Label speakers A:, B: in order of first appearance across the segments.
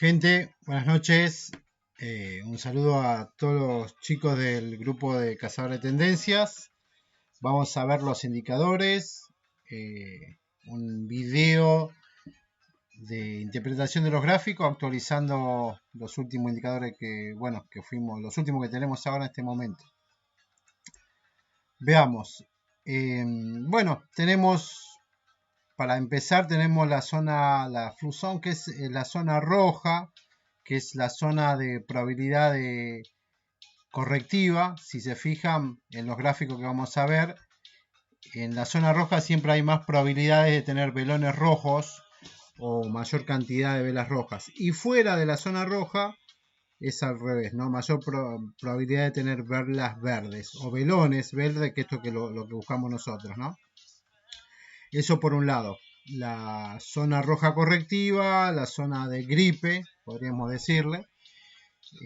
A: Gente, buenas noches. Un saludo a todos los chicos del grupo de Cazadores de Tendencias. Vamos a ver los indicadores, un video de interpretación de los gráficos, actualizando los últimos indicadores los últimos que tenemos ahora en este momento. Veamos. Para empezar, tenemos la Flu Zone, que es la zona roja, que es la zona de probabilidad correctiva. Si se fijan en los gráficos que vamos a ver, en la zona roja siempre hay más probabilidades de tener velones rojos o mayor cantidad de velas rojas. Y fuera de la zona roja es al revés, ¿no? Mayor probabilidad de tener velas verdes o velones verdes, que esto es lo que buscamos nosotros, ¿no? Eso por un lado. La zona roja correctiva, la zona de gripe, podríamos decirle.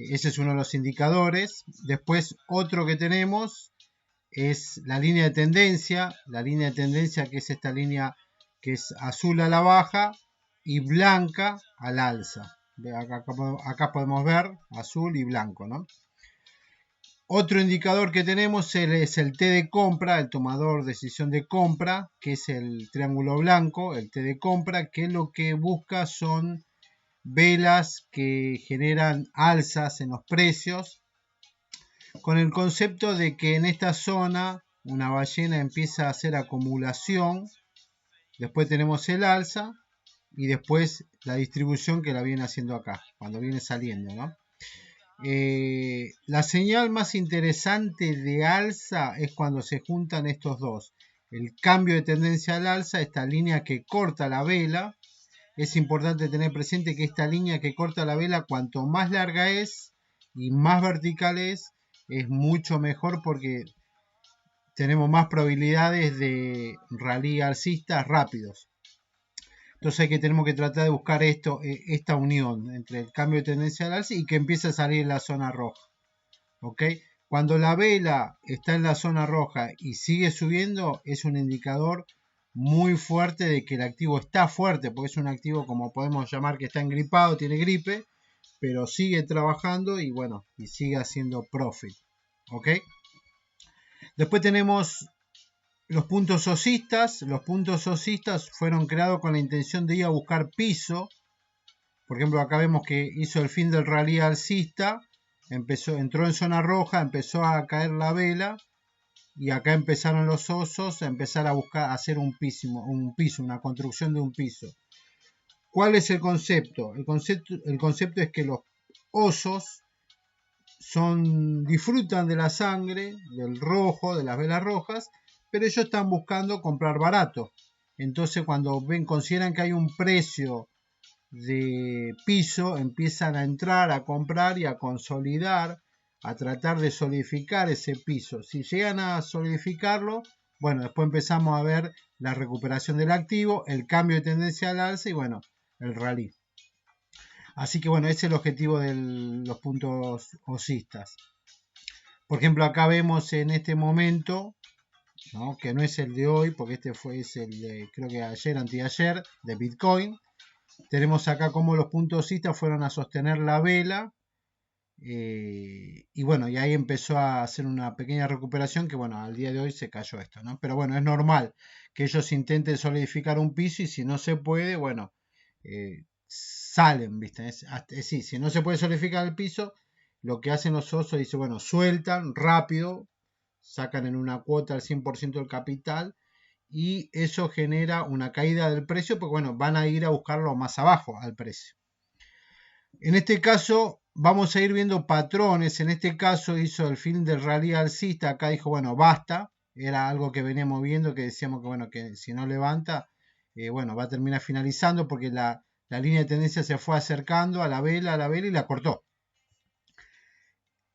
A: Ese es uno de los indicadores. Después otro que tenemos es la línea de tendencia. La línea de tendencia, que es esta línea que es azul a la baja y blanca al alza. Acá podemos ver azul y blanco, ¿no? Otro indicador que tenemos es el T de compra, el tomador de decisión de compra, que es el triángulo blanco, el T de compra, que lo que busca son velas que generan alzas en los precios, con el concepto de que en esta zona una ballena empieza a hacer acumulación, después tenemos el alza y después la distribución que la viene haciendo acá, cuando viene saliendo, ¿no? La señal más interesante de alza es cuando se juntan estos dos. El cambio de tendencia al alza, esta línea que corta la vela. Es importante tener presente que esta línea que corta la vela, cuanto más larga es y más vertical es mucho mejor porque tenemos más probabilidades de rally alcistas rápidos. Entonces tenemos que tratar de buscar esta unión entre el cambio de tendencia al alza y que empiece a salir en la zona roja. ¿Ok? Cuando la vela está en la zona roja y sigue subiendo, es un indicador muy fuerte de que el activo está fuerte, porque es un activo, como podemos llamar, que está engripado, tiene gripe, pero sigue trabajando y bueno, y sigue haciendo profit. ¿Ok? Después tenemos los puntos socistas. Los puntos socistas fueron creados con la intención de ir a buscar piso. Por ejemplo, acá vemos que hizo el fin del rally alcista, entró en zona roja, empezó a caer la vela y acá empezaron los osos a empezar a buscar hacer un piso, una construcción de un piso. ¿Cuál es el concepto? El concepto es que los osos disfrutan de la sangre, del rojo, de las velas rojas, pero ellos están buscando comprar barato. Entonces cuando consideran que hay un precio de piso, empiezan a entrar, a comprar y a consolidar, a tratar de solidificar ese piso. Si llegan a solidificarlo, bueno, después empezamos a ver la recuperación del activo, el cambio de tendencia al alza y bueno, el rally. Así que bueno, ese es el objetivo de los puntos osistas. Por ejemplo, acá vemos en este momento, ¿no?, que no es el de hoy, porque es el de, creo que ayer, anteayer, de Bitcoin. Tenemos acá cómo los puntos osistas fueron a sostener la vela y bueno, y ahí empezó a hacer una pequeña recuperación que bueno, al día de hoy se cayó esto, ¿no? Pero bueno, es normal que ellos intenten solidificar un piso y si no se puede, bueno, salen, ¿viste? Sí, si no se puede solidificar el piso, lo que hacen los osos, dice, bueno, sueltan rápido, sacan en una cuota el 100% del capital y eso genera una caída del precio porque bueno, van a ir a buscarlo más abajo al precio. En este caso vamos a ir viendo patrones. En este caso hizo el fin del rally alcista, acá dijo bueno, basta, era algo que veníamos viendo, que decíamos que bueno, que si no levanta, bueno, va a terminar finalizando porque la línea de tendencia se fue acercando a la vela y la cortó.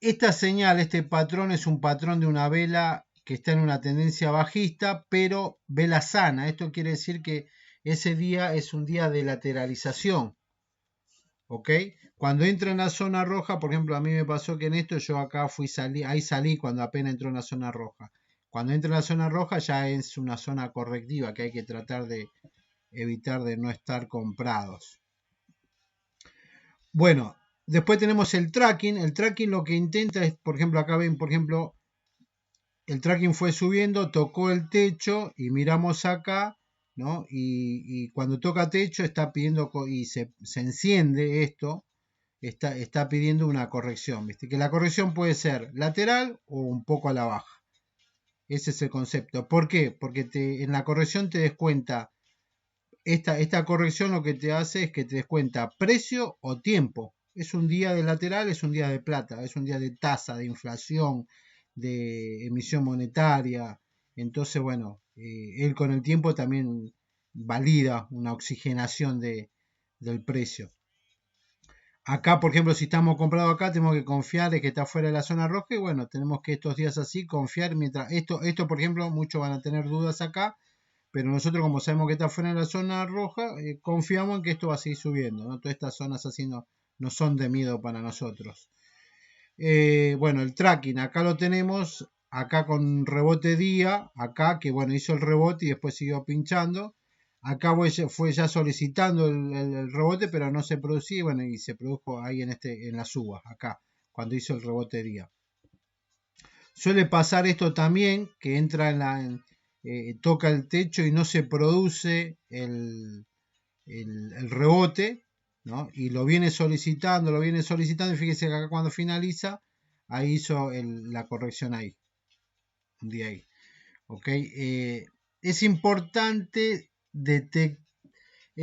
A: Esta señal, este patrón es un patrón de una vela que está en una tendencia bajista, pero vela sana. Esto quiere decir que ese día es un día de lateralización. ¿Ok? Cuando entra en la zona roja, por ejemplo, a mí me pasó que en esto yo acá salí cuando apenas entró en la zona roja. Cuando entra en la zona roja ya es una zona correctiva que hay que tratar de evitar de no estar comprados. Bueno, después tenemos el tracking. El tracking lo que intenta es, por ejemplo, acá ven, por ejemplo, el tracking fue subiendo, tocó el techo y miramos acá, ¿no? Y cuando toca techo está pidiendo y se enciende esto, está pidiendo una corrección, ¿viste? Que la corrección puede ser lateral o un poco a la baja. Ese es el concepto. ¿Por qué? Porque en la corrección te descuenta, esta corrección lo que te hace es que te descuenta precio o tiempo. Es un día de lateral, es un día de plata, es un día de tasa, de inflación, de emisión monetaria. Entonces, bueno, él con el tiempo también valida una oxigenación del precio. Acá, por ejemplo, si estamos comprados acá, tenemos que confiar de que está fuera de la zona roja y bueno, tenemos que estos días así confiar mientras esto por ejemplo, muchos van a tener dudas acá, pero nosotros como sabemos que está fuera de la zona roja, confiamos en que esto va a seguir subiendo, ¿no? Todas estas zonas así no son de miedo para nosotros. Bueno, el tracking, acá lo tenemos, acá con rebote día, acá que bueno, hizo el rebote y después siguió pinchando. Acá fue ya solicitando el rebote, pero no se producía, bueno, y se produjo ahí en las uvas, acá, cuando hizo el rebote día. Suele pasar esto también, que entra toca el techo y no se produce el rebote, ¿no? Y lo viene solicitando, y fíjese que acá cuando finaliza, ahí hizo la corrección ahí, un día ahí, ¿ok? Es importante detectar,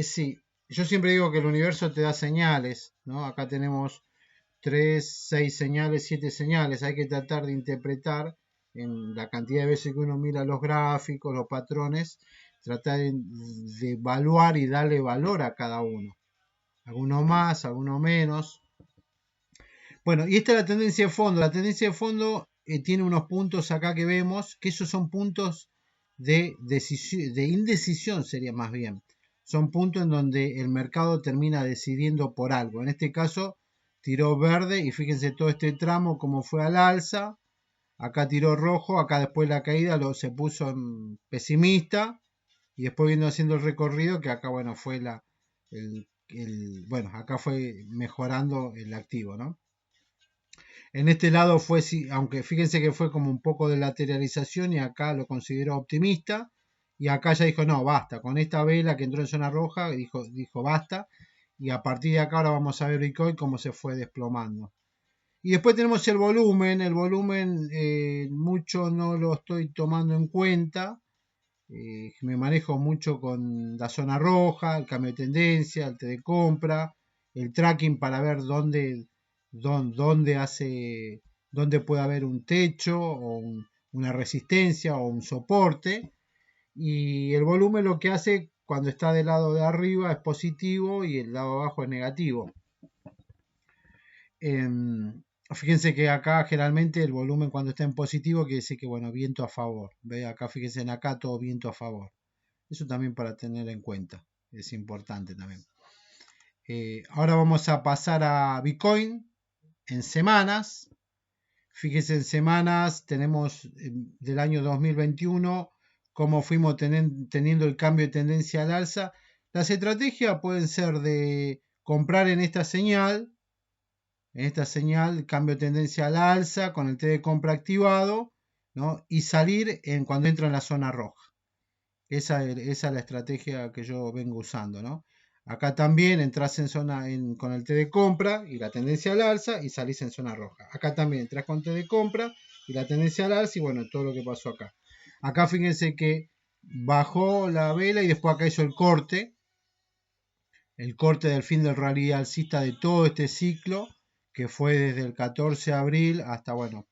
A: sí, yo siempre digo que el universo te da señales, ¿no? Acá tenemos 3, 6 señales, 7 señales, hay que tratar de interpretar en la cantidad de veces que uno mira los gráficos, los patrones, tratar de evaluar y darle valor a cada uno. Algunos más, algunos menos. Bueno, y esta es la tendencia de fondo. La tendencia de fondo tiene unos puntos acá que vemos, que esos son puntos de indecisión, sería más bien. Son puntos en donde el mercado termina decidiendo por algo. En este caso, tiró verde y fíjense todo este tramo como fue al alza. Acá tiró rojo, acá después la caída se puso en pesimista y después viendo haciendo el recorrido que acá bueno fue bueno acá fue mejorando el activo, ¿no? En este lado fue, aunque fíjense que fue como un poco de lateralización y acá lo consideró optimista y acá ya dijo no, basta, con esta vela que entró en zona roja, dijo basta y a partir de acá ahora vamos a ver Bitcoin cómo se fue desplomando. Y después tenemos el volumen mucho no lo estoy tomando en cuenta, me manejo mucho con la zona roja, el cambio de tendencia, el T de compra, el tracking para ver dónde puede haber un techo o una resistencia o un soporte. Y el volumen lo que hace cuando está del lado de arriba es positivo y el lado de abajo es negativo. Fíjense que acá generalmente el volumen cuando está en positivo quiere decir que bueno, viento a favor. ¿Ve? Acá fíjense en acá todo viento a favor. Eso también para tener en cuenta. Es importante también. Ahora vamos a pasar a Bitcoin en semanas. Fíjense en semanas, tenemos del año 2021 cómo fuimos teniendo el cambio de tendencia al alza. Las estrategias pueden ser de comprar en esta señal, cambio de tendencia al alza con el T de compra activado, ¿no? Y salir cuando entra en la zona roja. Esa es la estrategia que yo vengo usando, ¿no? Acá también entras en zona con el T de compra y la tendencia al alza y salís en zona roja. Acá también entras con T de compra y la tendencia al alza y bueno, todo lo que pasó acá. Acá fíjense que bajó la vela y después acá hizo el corte del fin del rally alcista de todo este ciclo que fue desde el 14 de abril hasta, bueno,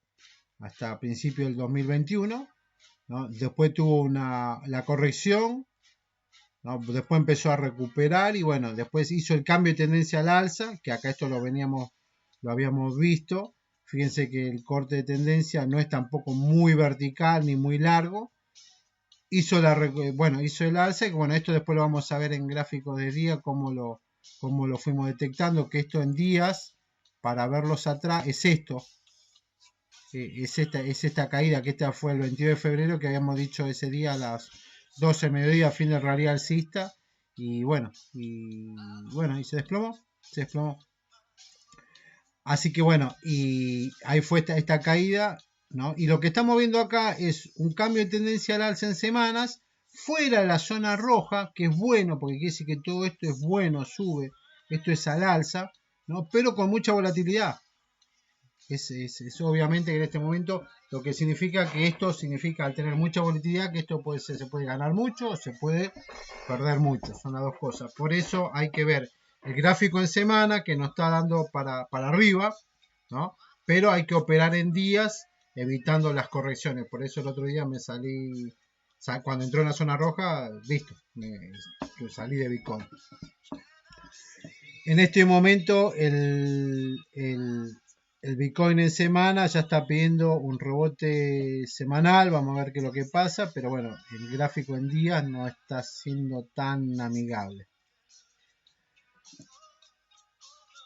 A: hasta principio del 2021. ¿No? Después tuvo la corrección, ¿no? Después empezó a recuperar y bueno, después hizo el cambio de tendencia al alza, que acá esto lo habíamos visto. Fíjense que el corte de tendencia no es tampoco muy vertical ni muy largo. Hizo el alza y bueno, esto después lo vamos a ver en gráficos de día, cómo lo fuimos detectando, que esto en días, para verlos atrás, es esto. Es esta caída, que esta fue el 22 de febrero, que habíamos dicho ese día a las 12 del mediodía, fin del rally alcista, y se desplomó, Así que bueno, y ahí fue esta caída, ¿no? Y lo que estamos viendo acá es un cambio de tendencia al alza en semanas, fuera de la zona roja, que es bueno, porque quiere decir que todo esto es bueno, sube, esto es al alza, ¿no? Pero con mucha volatilidad. Es obviamente que en este momento lo que significa que esto significa al tener mucha volatilidad que esto se puede ganar mucho o se puede perder mucho, son las dos cosas. Por eso hay que ver el gráfico en semana que nos está dando para arriba, ¿no? Pero hay que operar en días evitando las correcciones. Por eso el otro día me salí, cuando entró en la zona roja, listo, salí de Bitcoin. En este momento el Bitcoin en semana ya está pidiendo un rebote semanal, vamos a ver qué es lo que pasa, pero bueno, el gráfico en días no está siendo tan amigable.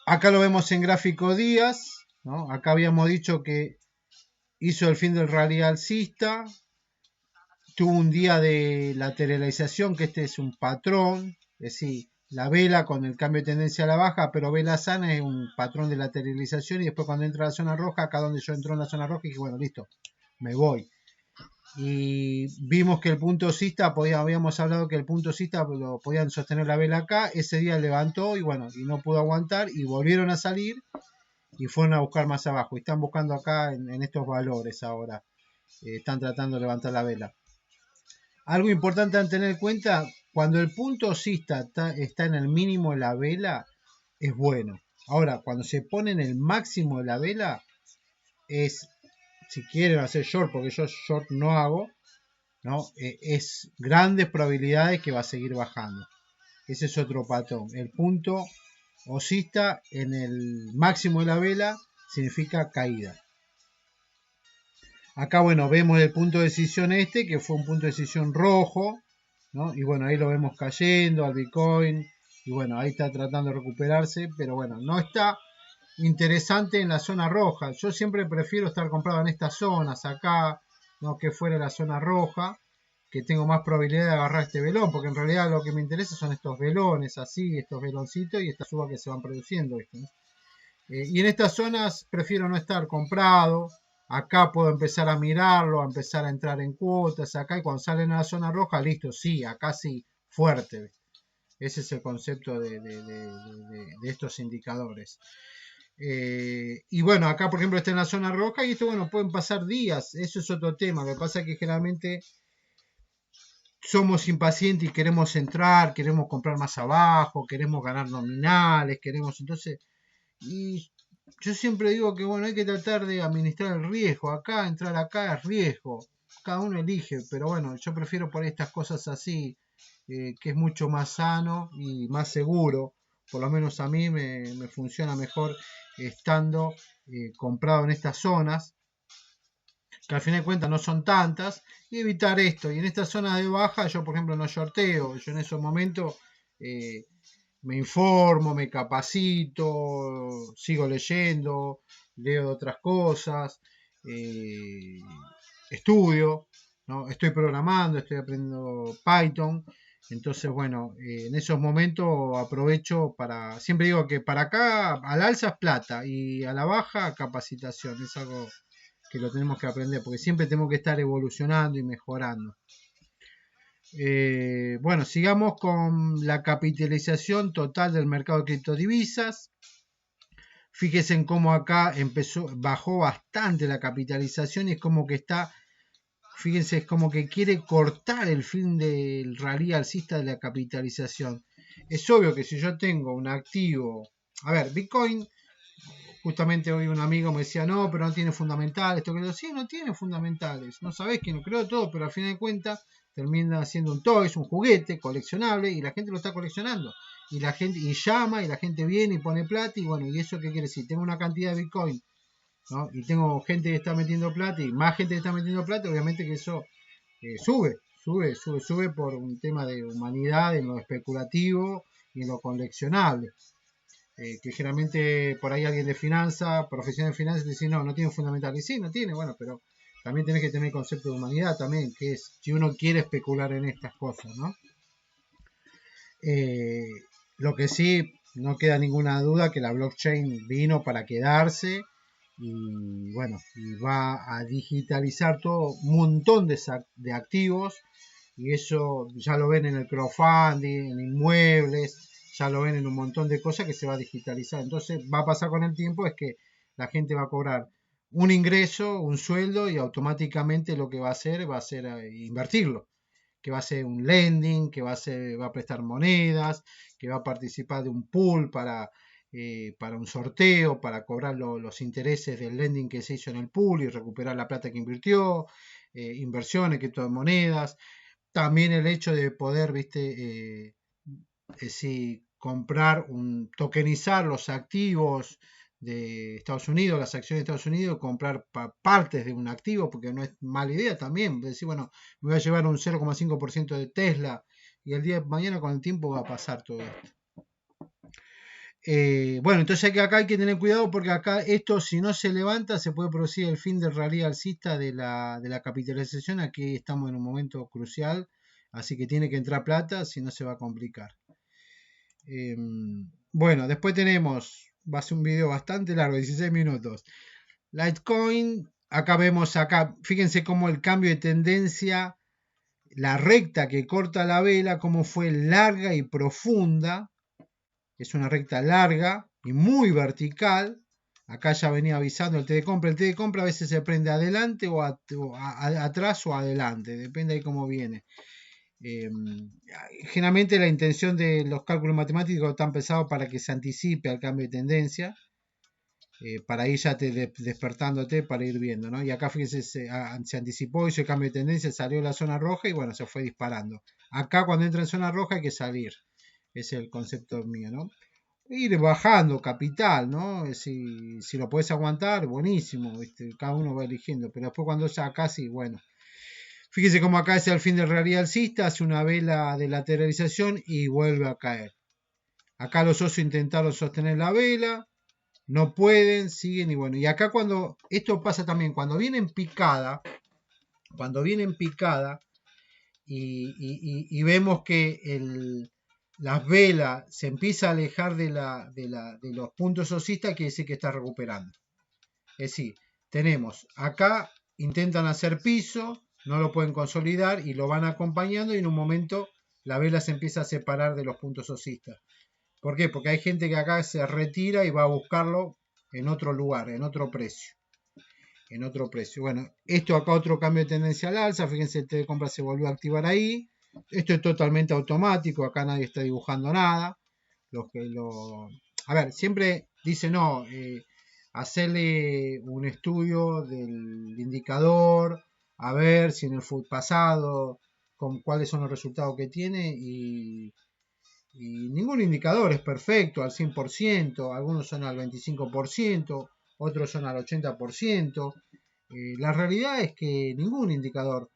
A: Acá lo vemos en gráfico días, ¿no? Acá habíamos dicho que hizo el fin del rally alcista, tuvo un día de lateralización, que este es un patrón, es decir, la vela con el cambio de tendencia a la baja, pero vela sana es un patrón de lateralización y después cuando entra a la zona roja, acá donde yo entro en la zona roja, y dije, bueno, listo, me voy. Y vimos que el punto alcista, habíamos hablado que el punto alcista lo podían sostener la vela acá, ese día levantó y bueno, y no pudo aguantar y volvieron a salir y fueron a buscar más abajo. Y están buscando acá en estos valores ahora, están tratando de levantar la vela. Algo importante a tener en cuenta, cuando el punto alcista está en el mínimo de la vela, es bueno. Ahora, cuando se pone en el máximo de la vela, es, si quieren hacer short, porque yo short no hago, ¿no? Es grandes probabilidades que va a seguir bajando. Ese es otro patrón. El punto alcista en el máximo de la vela significa caída. Acá, bueno, vemos el punto de decisión que fue un punto de decisión rojo, ¿no? Y bueno, ahí lo vemos cayendo al Bitcoin. Y bueno, ahí está tratando de recuperarse, pero bueno, no está interesante en la zona roja. Yo siempre prefiero estar comprado en estas zonas, acá, no que fuera la zona roja, que tengo más probabilidad de agarrar este velón, porque en realidad lo que me interesa son estos velones, así, estos veloncitos y estas subas que se van produciendo. Y en estas zonas prefiero no estar comprado. Acá puedo empezar a mirarlo, a empezar a entrar en cuotas acá y cuando salen a la zona roja, listo, sí, acá sí, fuerte. Ese es el concepto de estos indicadores. Y bueno, acá por ejemplo está en la zona roja y esto, bueno, pueden pasar días, eso es otro tema. Lo que pasa es que generalmente somos impacientes y queremos entrar, queremos comprar más abajo, queremos ganar nominales, queremos entonces... Y yo siempre digo que bueno, hay que tratar de administrar el riesgo. Acá, entrar acá es riesgo. Cada uno elige, pero bueno, yo prefiero por estas cosas así, que es mucho más sano y más seguro. Por lo menos a mí me funciona mejor estando comprado en estas zonas, que al fin de cuentas no son tantas, y evitar esto. Y en esta zona de baja, yo por ejemplo no shorteo. Yo en esos momentos me informo, me capacito, sigo leyendo, leo otras cosas, estudio, ¿no? Estoy programando, estoy aprendiendo Python. Entonces, bueno, en esos momentos aprovecho para, siempre digo que para acá al alza es plata y a la baja capacitación. Es algo que lo tenemos que aprender porque siempre tenemos que estar evolucionando y mejorando. Bueno, sigamos con la capitalización total del mercado de criptodivisas. Fíjense en cómo acá bajó bastante la capitalización y es como que está, fíjense, es como que quiere cortar el fin del rally alcista de la capitalización. Es obvio que si yo tengo un activo, a ver, Bitcoin, justamente hoy un amigo me decía, no, pero no tiene fundamentales, esto que yo, sí, no tiene fundamentales, no sabés quién lo creó todo, pero al fin de cuentas termina siendo un toy, es un juguete coleccionable y la gente lo está coleccionando. Y la gente y llama y la gente viene y pone plata y bueno, ¿y eso qué quiere decir? Tengo una cantidad de Bitcoin, ¿no? Y tengo gente que está metiendo plata y más gente que está metiendo plata, obviamente que eso sube por un tema de humanidad en lo especulativo y en lo coleccionable. Que generalmente por ahí alguien de finanzas, profesional de finanzas, dice no tiene fundamental. Y sí, no tiene, bueno, pero también tenés que tener el concepto de humanidad también, que es si uno quiere especular en estas cosas, ¿no? Lo que sí, no queda ninguna duda que la blockchain vino para quedarse y bueno, y va a digitalizar todo un montón de activos y eso ya lo ven en el crowdfunding, en inmuebles, ya lo ven en un montón de cosas que se va a digitalizar. Entonces va a pasar con el tiempo es que la gente va a cobrar un ingreso, un sueldo y automáticamente lo que va a ser invertirlo, que va a ser un lending, que va a prestar monedas, que va a participar de un pool para un sorteo, para cobrar los intereses del lending que se hizo en el pool y recuperar la plata que invirtió, inversiones, criptomonedas. También el hecho de poder, viste, sí, comprar, tokenizar los activos de Estados Unidos, las acciones de Estados Unidos, comprar partes de un activo, porque no es mala idea también. Decir, bueno, me voy a llevar un 0,5% de Tesla y el día de mañana con el tiempo va a pasar todo esto. Bueno, entonces acá hay que tener cuidado porque acá esto si no se levanta se puede producir el fin del rally alcista de la capitalización. Aquí estamos en un momento crucial, así que tiene que entrar plata, si no se va a complicar. Bueno, después tenemos, va a ser un video bastante largo, 16 minutos. Litecoin, acá vemos fíjense cómo el cambio de tendencia, la recta que corta la vela, cómo fue larga y profunda. Es una recta larga y muy vertical. Acá ya venía avisando el T de compra. El T de compra a veces se prende adelante o atrás o adelante, depende de cómo viene. Generalmente la intención de los cálculos matemáticos están pensados para que se anticipe al cambio de tendencia, para ir ya despertándote para ir viendo, ¿no? Y acá fíjense, se anticipó, hizo el cambio de tendencia, salió la zona roja y bueno, se fue disparando. Acá cuando entra en zona roja hay que salir, es el concepto mío, ¿no? Ir bajando capital, ¿no? Si lo puedes aguantar, buenísimo, ¿viste? Cada uno va eligiendo, pero después cuando ya casi, bueno. Fíjese cómo acá es el fin del rally alcista, hace una vela de lateralización y vuelve a caer. Acá los socios intentaron sostener la vela, no pueden, siguen y bueno. Y acá cuando, esto pasa también, cuando viene en picada y vemos que las velas se empieza a alejar de los puntos socistas, quiere decir que está recuperando. Es decir, tenemos acá, intentan hacer piso, no lo pueden consolidar y lo van acompañando y en un momento la vela se empieza a separar de los puntos socistas. ¿Por qué? Porque hay gente que acá se retira y va a buscarlo en otro lugar, en otro precio. Bueno, esto acá otro cambio de tendencia al alza, fíjense el T de compra se volvió a activar ahí. Esto es totalmente automático, acá nadie está dibujando nada. A ver, siempre dice no, hacerle un estudio del indicador, a ver si en el pasado, con cuáles son los resultados que tiene y ningún indicador es perfecto al 100%, algunos son al 25%, otros son al 80%. La realidad es que ningún indicador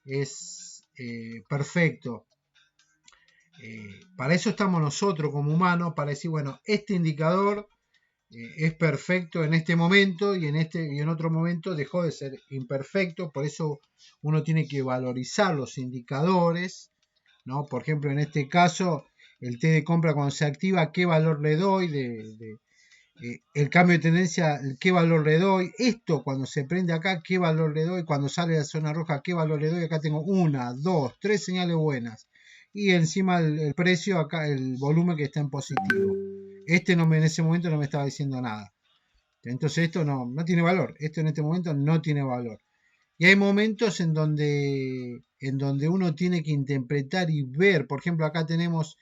A: es perfecto. Para eso estamos nosotros como humanos, para decir, bueno, este indicador es perfecto en este momento y en otro momento dejó de ser imperfecto, por eso uno tiene que valorizar los indicadores, ¿no? Por ejemplo, en este caso, el T de compra cuando se activa, ¿qué valor le doy? El cambio de tendencia, ¿qué valor le doy? Esto cuando se prende acá, ¿qué valor le doy? Cuando sale de la zona roja, ¿qué valor le doy? Acá tengo 1, 2, 3 señales buenas. Y encima el precio, acá el volumen que está en positivo. En ese momento no me estaba diciendo nada. Entonces esto no tiene valor. Esto en este momento no tiene valor. Y hay momentos en donde uno tiene que interpretar y ver. Por ejemplo, acá tenemos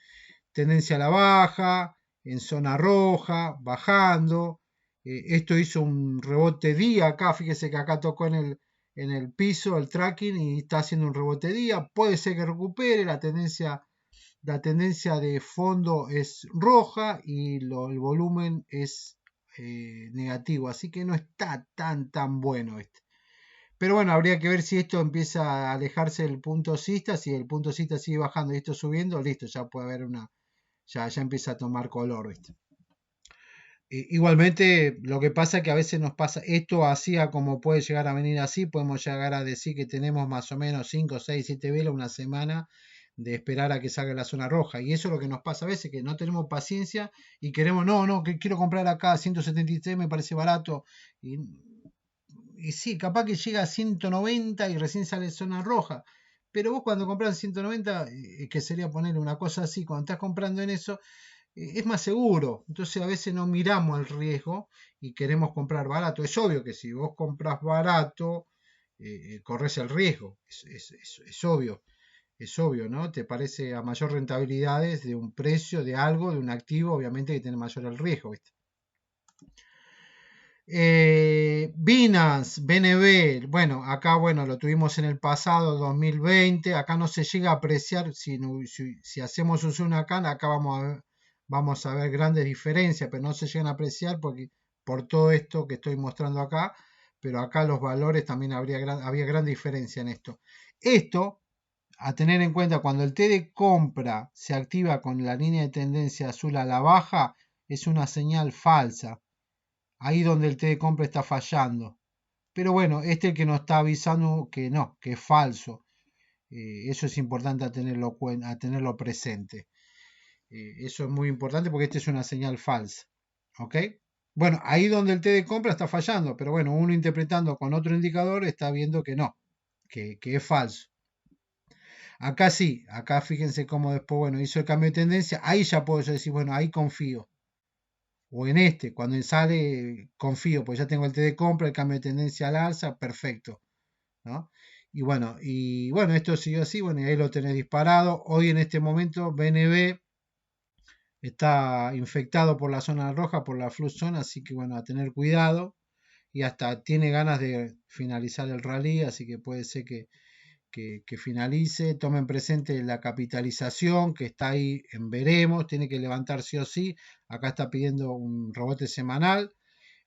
A: tendencia a la baja, en zona roja, bajando. Esto hizo un rebote día acá. Fíjese que acá tocó en el piso el tracking y está haciendo un rebote día. Puede ser que recupere. La tendencia de fondo es roja y el volumen es negativo. Así que no está tan bueno este. Pero bueno, habría que ver si esto empieza a alejarse del punto cista. Si el punto cista sigue bajando y esto subiendo, listo, ya puede haber ya empieza a tomar color, ¿viste? Igualmente, lo que pasa es que a veces nos pasa esto así, a como puede llegar a venir así, podemos llegar a decir que tenemos más o menos 5, 6, 7 velas una semana de esperar a que salga la zona roja. Y eso es lo que nos pasa a veces, que no tenemos paciencia y queremos, no, que quiero comprar acá 173, me parece barato. Y sí, capaz que llega a 190 y recién sale zona roja. Pero vos cuando compras 190, que sería ponerle una cosa así, cuando estás comprando en eso, es más seguro. Entonces a veces no miramos el riesgo y queremos comprar barato. Es obvio que si vos compras barato, corres el riesgo. Es obvio. Es obvio, ¿no? Te parece a mayor rentabilidades de un precio, de algo, de un activo, obviamente que tiene mayor el riesgo, ¿viste? Binance, BNB, bueno, acá bueno, lo tuvimos en el pasado 2020, acá no se llega a apreciar, si hacemos un zoom acá vamos a ver grandes diferencias, pero no se llegan a apreciar porque por todo esto que estoy mostrando acá, pero acá los valores también había gran diferencia en esto. Esto, a tener en cuenta, cuando el T de compra se activa con la línea de tendencia azul a la baja, es una señal falsa. Ahí donde el T de compra está fallando. Pero bueno, este es el que nos está avisando que no, que es falso. Eso es importante a tenerlo presente. Eso es muy importante porque esta es una señal falsa. ¿Ok? Bueno, ahí donde el T de compra está fallando, pero bueno, uno interpretando con otro indicador está viendo que no, que es falso. Acá sí, acá fíjense cómo después, bueno, hizo el cambio de tendencia. Ahí ya puedo yo decir, bueno, ahí confío. O en este, cuando sale, confío, pues ya tengo el T de compra, el cambio de tendencia al alza, perfecto, ¿no? Y bueno, esto siguió así, bueno, y ahí lo tenés disparado. Hoy en este momento BNB está infectado por la zona roja, por la flu zone, así que bueno, a tener cuidado. Y hasta tiene ganas de finalizar el rally, así que puede ser que finalice. Tomen presente la capitalización que está ahí en veremos, tiene que levantar sí o sí. Acá está pidiendo un rebote semanal,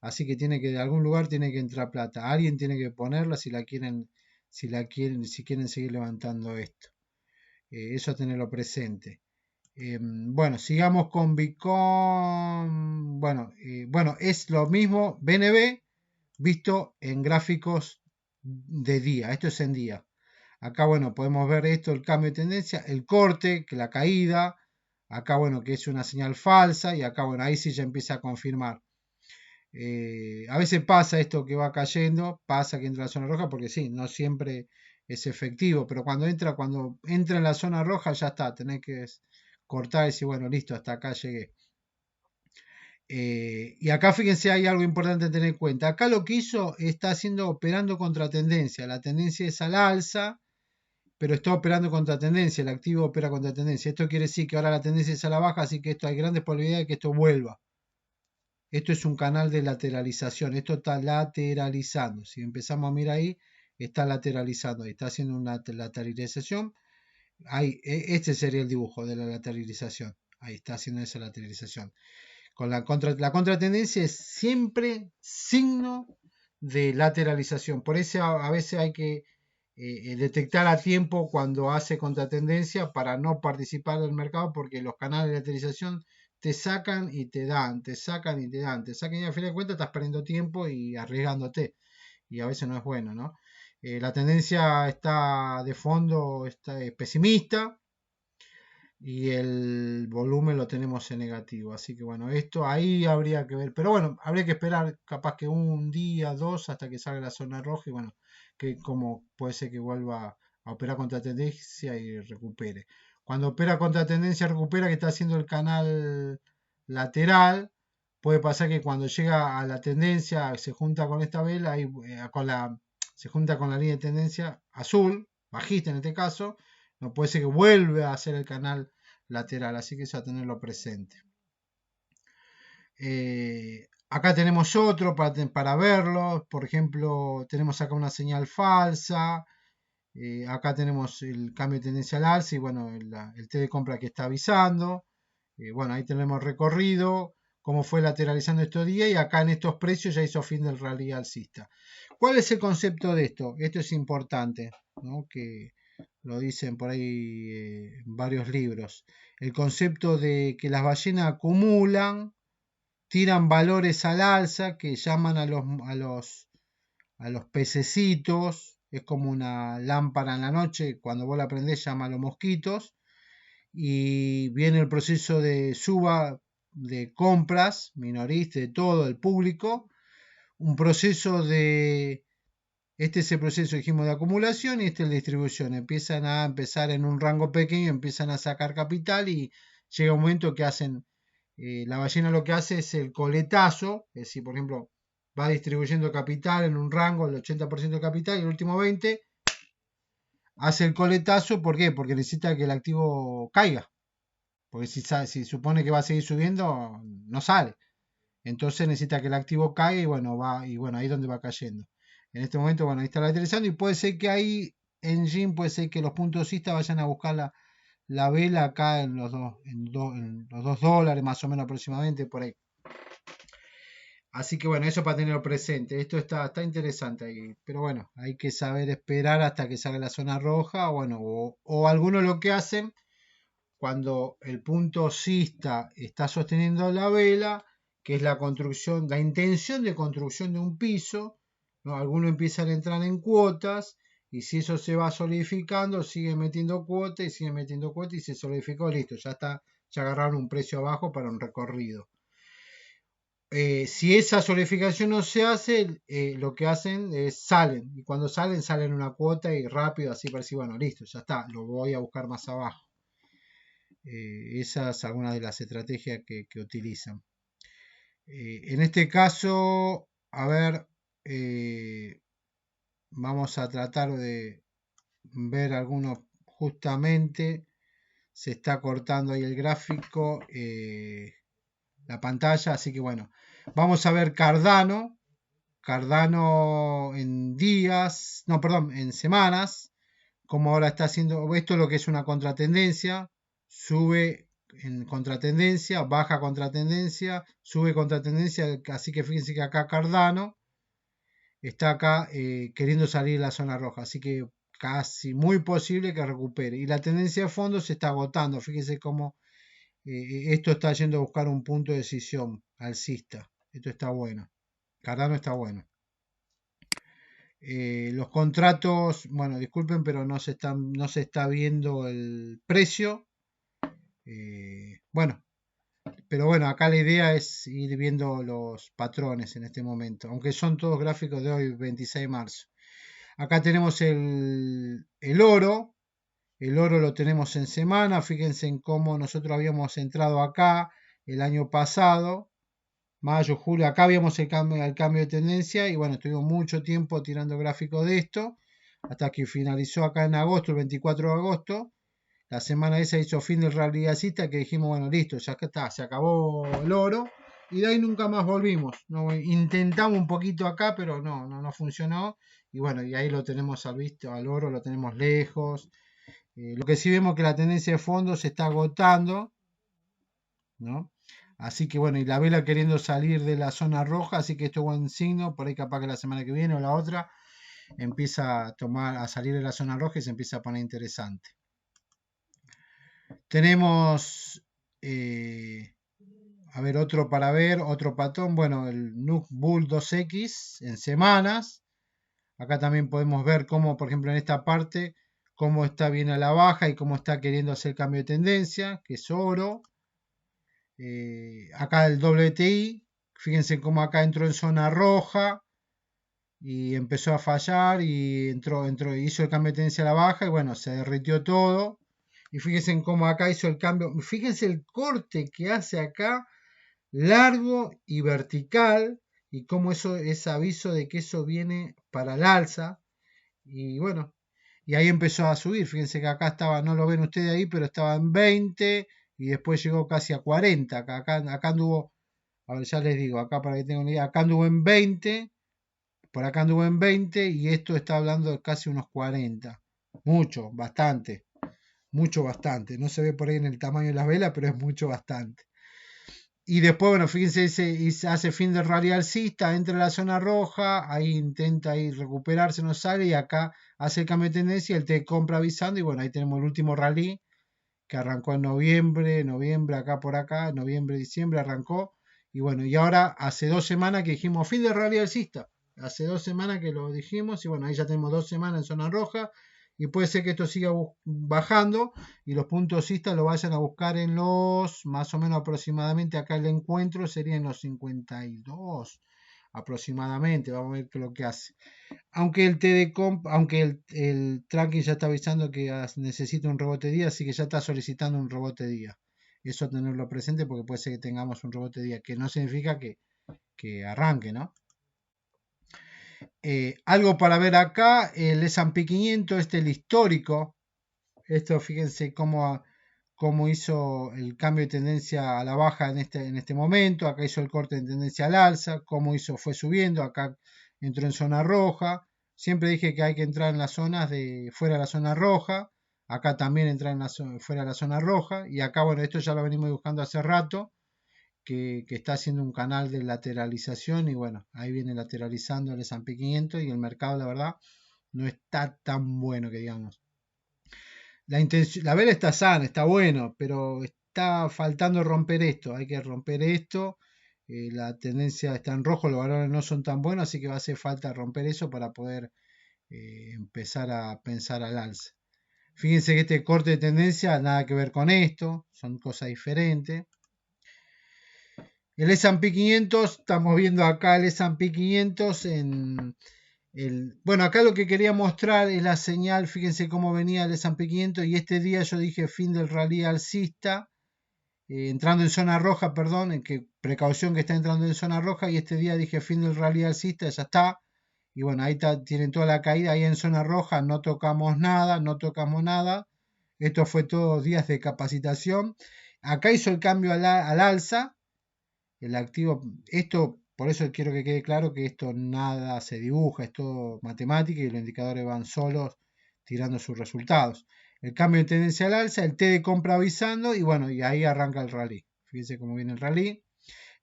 A: así que de algún lugar tiene que entrar plata. Alguien tiene que ponerla si quieren seguir levantando esto. Eso a tenerlo presente. Bueno, sigamos con Bitcoin. Bueno, es lo mismo BNB visto en gráficos de día. Esto es en día. Acá, bueno, podemos ver esto, el cambio de tendencia, el corte, que la caída. Acá, bueno, que es una señal falsa. Y acá, bueno, ahí sí ya empieza a confirmar. A veces pasa esto que va cayendo, pasa que entra en la zona roja, porque sí, no siempre es efectivo. Pero cuando entra en la zona roja, ya está. Tenés que cortar y decir, bueno, listo, hasta acá llegué. Y acá fíjense, hay algo importante a tener en cuenta. Acá lo que hizo está operando contra tendencia. La tendencia es al alza, pero está operando contra tendencia. El activo opera contra tendencia. Esto quiere decir que ahora la tendencia es a la baja, así que hay grandes probabilidades de que esto vuelva. Esto es un canal de lateralización. Esto está lateralizando. Si empezamos a mirar ahí, está lateralizando. Está haciendo una lateralización. Ahí, este sería el dibujo de la lateralización. Ahí está haciendo esa lateralización. Con la contratendencia es siempre signo de lateralización. Por eso a veces hay que detectar a tiempo cuando hace contratendencia para no participar del mercado, porque los canales de lateralización te sacan y te dan, te sacan y te dan, te sacan y al final de cuentas estás perdiendo tiempo y arriesgándote. Y a veces no es bueno, ¿no? La tendencia está de fondo, está pesimista, y el volumen lo tenemos en negativo. Así que bueno, esto ahí habría que ver. Pero bueno, habría que esperar capaz que un día, dos, hasta que salga la zona roja y bueno, que como puede ser que vuelva a operar contra tendencia y recupere. Cuando opera contra tendencia, recupera, que está haciendo el canal lateral. Puede pasar que cuando llega a la tendencia, se junta con esta vela, y, se junta con la línea de tendencia azul, bajista en este caso, no puede ser que vuelva a hacer el canal lateral, así que eso a tenerlo presente. Acá tenemos otro para verlo, por ejemplo, tenemos acá una señal falsa, acá tenemos el cambio de tendencia al alza y bueno, el T de compra que está avisando. Bueno, ahí tenemos recorrido, cómo fue lateralizando estos días y acá en estos precios ya hizo fin del rally alcista. ¿Cuál es el concepto de esto? Esto es importante, ¿no? Que lo dicen por ahí en varios libros. El concepto de que las ballenas acumulan, tiran valores al alza que llaman a los pececitos. Es como una lámpara en la noche, cuando vos la prendés llama a los mosquitos. y viene el proceso de suba de compras, minoristas, de todo el público, un proceso de, este es el proceso, dijimos, de acumulación y este es el de distribución. Empiezan a empezar en un rango pequeño, empiezan a sacar capital y llega un momento que hacen, la ballena lo que hace es el coletazo, es decir, por ejemplo, va distribuyendo capital en un rango, el 80% de capital y el último 20% hace el coletazo. ¿Por qué? Porque necesita que el activo caiga. Porque si supone que va a seguir subiendo, no sale. Entonces necesita que el activo caiga y bueno, ahí es donde va cayendo. En este momento, bueno, ahí está lateralizando y puede ser que ahí en GIM, puede ser que los puntos cistas vayan a buscar la vela acá en los $2 más o menos aproximadamente por ahí. Así que bueno, eso para tenerlo presente. Esto está interesante ahí. Pero bueno, hay que saber esperar hasta que salga la zona roja. Bueno, o algunos lo que hacen cuando el punto cista está sosteniendo la vela, que es la construcción, la intención de construcción de un piso, ¿no? Algunos empiezan a entrar en cuotas y si eso se va solidificando, siguen metiendo cuotas y siguen metiendo cuotas y se solidificó, listo, ya está, ya agarraron un precio abajo para un recorrido. Si esa solidificación no se hace, lo que hacen es salen, y cuando salen una cuota y rápido, así para decir, bueno, listo, ya está, lo voy a buscar más abajo. Esas son algunas de las estrategias que utilizan. En este caso, a ver, vamos a tratar de ver algunos, justamente se está cortando ahí el gráfico, la pantalla, así que bueno, vamos a ver Cardano en días, no, perdón, en semanas, como ahora está haciendo, esto es lo que es una contratendencia, sube en contratendencia, baja contratendencia, sube contratendencia, así que fíjense que acá Cardano está acá queriendo salir de la zona roja, así que casi muy posible que recupere. Y la tendencia de fondo se está agotando, fíjense cómo esto está yendo a buscar un punto de decisión alcista. Esto está bueno. Cardano está bueno. Los contratos, bueno, disculpen, pero no se está viendo el precio. Bueno, pero bueno, acá la idea es ir viendo los patrones en este momento, aunque son todos gráficos de hoy, 26 de marzo. Acá tenemos el oro. El oro lo tenemos en semana. Fíjense en cómo nosotros habíamos entrado acá el año pasado, mayo, julio. Acá habíamos el cambio de tendencia y bueno, estuvimos mucho tiempo tirando gráficos de esto hasta que finalizó acá en agosto, el 24 de agosto. La semana esa hizo fin del rally alcista que dijimos, bueno, listo, ya está, se acabó el oro. Y de ahí nunca más volvimos. ¿No? Intentamos un poquito acá, pero no funcionó. Y bueno, y ahí lo tenemos al visto, al oro lo tenemos lejos. Lo que sí vemos que la tendencia de fondo se está agotando, ¿no? Así que bueno, y la vela queriendo salir de la zona roja, así que esto es buen signo, por ahí capaz que la semana que viene o la otra empieza a salir de la zona roja y se empieza a poner interesante. Tenemos, a ver, otro para ver, otro patrón, bueno, el NUC Bull 2X en semanas. Acá también podemos ver cómo, por ejemplo, en esta parte, cómo está bien a la baja y cómo está queriendo hacer cambio de tendencia, que es oro. Acá el WTI, fíjense cómo acá entró en zona roja y empezó a fallar y hizo el cambio de tendencia a la baja y bueno, se derritió todo. Y fíjense en cómo acá hizo el cambio, fíjense el corte que hace acá, largo y vertical, y cómo eso es aviso de que eso viene para el alza. Y bueno, y ahí empezó a subir. Fíjense que acá estaba, no lo ven ustedes ahí, pero estaba en 20 y después llegó casi a 40. Acá anduvo, a ver, ya les digo, acá para que tengan una idea, acá anduvo en 20, por acá anduvo en 20 y esto está hablando de casi unos 40. Mucho, bastante. Mucho, bastante. No se ve por ahí en el tamaño de las velas, pero es mucho, bastante. Y después, bueno, fíjense, hace fin del rally alcista, entra en la zona roja, ahí intenta ahí recuperarse, no sale, y acá hace el cambio de tendencia, el T compra avisando, y bueno, ahí tenemos el último rally, que arrancó en noviembre, acá por acá, noviembre, diciembre arrancó, y bueno, y ahora hace 2 semanas que dijimos fin del rally alcista, hace 2 semanas que lo dijimos, y bueno, ahí ya tenemos 2 semanas en zona roja, y puede ser que esto siga bajando y los puntos ISTA lo vayan a buscar en los, más o menos aproximadamente, acá el encuentro sería en los 52 aproximadamente. Vamos a ver qué es lo que hace. Aunque el aunque el tracking ya está avisando que necesita un rebote día, así que ya está solicitando un rebote día. Eso tenerlo presente porque puede ser que tengamos un rebote día, que no significa que arranque, ¿no? Algo para ver acá, el S&P 500, el histórico. Esto fíjense cómo hizo el cambio de tendencia a la baja en este momento. Acá hizo el corte de tendencia al alza, cómo fue subiendo, acá entró en zona roja. Siempre dije que hay que entrar en las zonas de fuera de la zona roja. Acá también entrar fuera de la zona roja. Y acá, bueno, esto ya lo venimos buscando hace rato, que está haciendo un canal de lateralización. Y bueno, ahí viene lateralizando el S&P 500 y el mercado, la verdad, no está tan bueno que digamos. La vela está sana, está bueno, pero está faltando romper esto. Hay que romper esto. La tendencia está en rojo, los valores no son tan buenos, así que va a hacer falta romper eso para poder empezar a pensar al alza. Fíjense que este corte de tendencia nada que ver con esto, son cosas diferentes. El S&P 500, estamos viendo acá el S&P 500 bueno, acá lo que quería mostrar es la señal, fíjense cómo venía el S&P 500 y este día yo dije fin del rally alcista, entrando en zona roja, perdón, en que precaución que está entrando en zona roja, y este día dije fin del rally alcista, ya está, y bueno, ahí tienen toda la caída, ahí en zona roja no tocamos nada, esto fue todos días de capacitación, acá hizo el cambio al alza, el activo, esto, por eso quiero que quede claro que esto nada se dibuja, es todo matemática y los indicadores van solos tirando sus resultados. El cambio de tendencia al alza, el T de compra avisando y bueno, y ahí arranca el rally. Fíjense cómo viene el rally.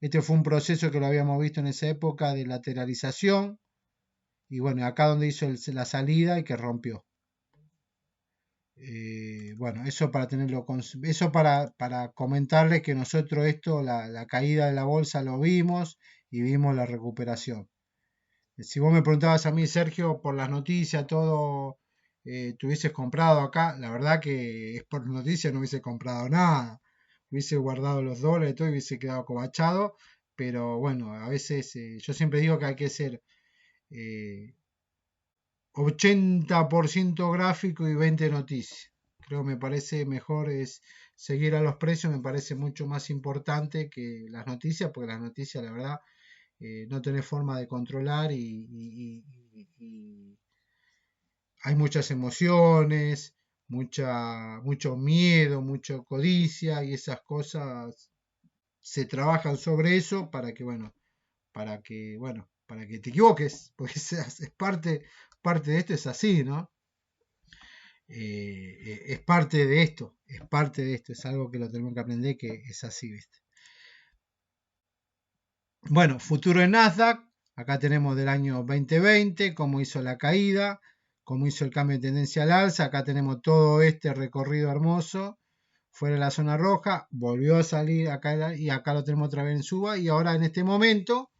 A: Este fue un proceso que lo habíamos visto en esa época de lateralización y bueno, acá donde hizo la salida y que rompió. Bueno, eso para tenerlo, eso para comentarles que nosotros esto, la caída de la bolsa lo vimos y vimos la recuperación. Si vos me preguntabas a mí, Sergio, por las noticias, todo, te hubieses comprado acá, la verdad que es por noticias, no hubiese comprado nada, hubiese guardado los dólares y todo y hubiese quedado acobachado, pero bueno, a veces yo siempre digo que hay que ser 80% gráfico y 20 noticias. Creo que me parece mejor es seguir a los precios, me parece mucho más importante que las noticias, porque las noticias, la verdad, no tenés forma de controlar y hay muchas emociones, mucho miedo, mucha codicia y esas cosas se trabajan sobre eso para que te equivoques, porque es parte de esto es así, ¿no? Es parte de esto, es algo que lo tenemos que aprender que es así, ¿viste? Bueno, futuro en Nasdaq, acá tenemos del año 2020, cómo hizo la caída, cómo hizo el cambio de tendencia al alza, acá tenemos todo este recorrido hermoso, fuera de la zona roja, volvió a salir acá y acá lo tenemos otra vez en suba y ahora en este momento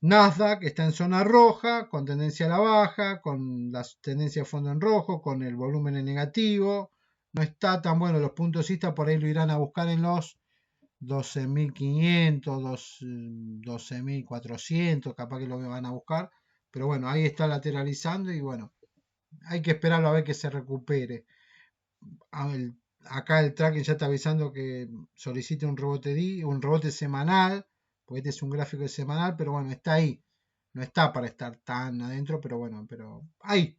A: Nasdaq está en zona roja, con tendencia a la baja, con la tendencia de fondo en rojo, con el volumen en negativo. No está tan bueno, los puntos ISTA por ahí lo irán a buscar en los 12.500, 12.400, capaz que lo van a buscar. Pero bueno, ahí está lateralizando y bueno, hay que esperarlo a ver que se recupere. Acá el tracking ya está avisando que solicite un rebote semanal, porque este es un gráfico semanal, pero bueno, está ahí. No está para estar tan adentro, pero bueno, pero ahí.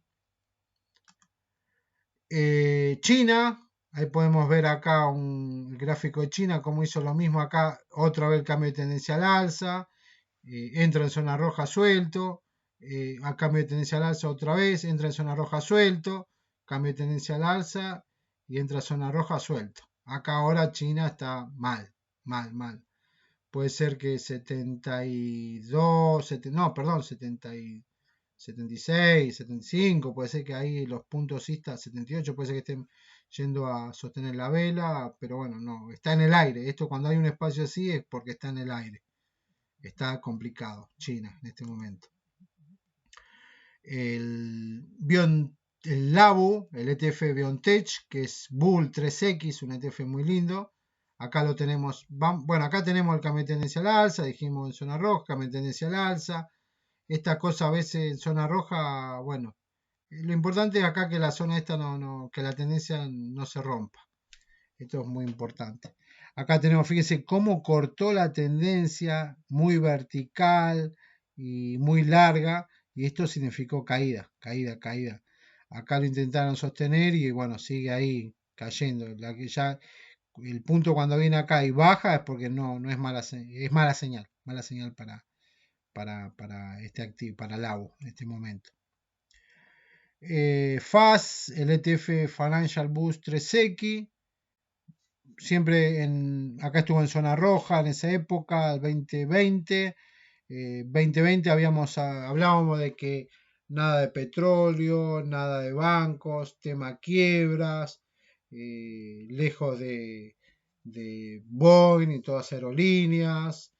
A: China, ahí podemos ver acá el gráfico de China, como hizo lo mismo acá, otra vez el cambio de tendencia al alza, entra en zona roja suelto, a cambio de tendencia al alza otra vez, entra en zona roja suelto, cambio de tendencia al alza y entra en zona roja suelto. Acá ahora China está mal, mal. Puede ser que 72, no, perdón, 76, 75, puede ser que ahí los puntos ISTA 78, puede ser que estén yendo a sostener la vela, pero bueno, no, está en el aire. Esto cuando hay un espacio así es porque está en el aire. Está complicado China en este momento. el LABU, el ETF Biontech, que es Bull 3X, un ETF muy lindo. Acá lo tenemos, bueno, acá tenemos el cambio de tendencia al alza, dijimos en zona roja, cambio de tendencia al alza. Esta cosa a veces en zona roja, bueno, lo importante es acá que la zona esta que la tendencia no se rompa. Esto es muy importante. Acá tenemos, fíjense cómo cortó la tendencia muy vertical y muy larga, y esto significó caída, caída, caída. Acá lo intentaron sostener y bueno, sigue ahí cayendo. Ya el punto cuando viene acá y baja es porque no es mala señal para este activo, para el AU en este momento. FAS, el ETF Financial Boost 3X, siempre acá estuvo en zona roja en esa época, el 2020. 2020 hablábamos de que nada de petróleo, nada de bancos, tema quiebras, lejos de Boeing y todas las aerolíneas,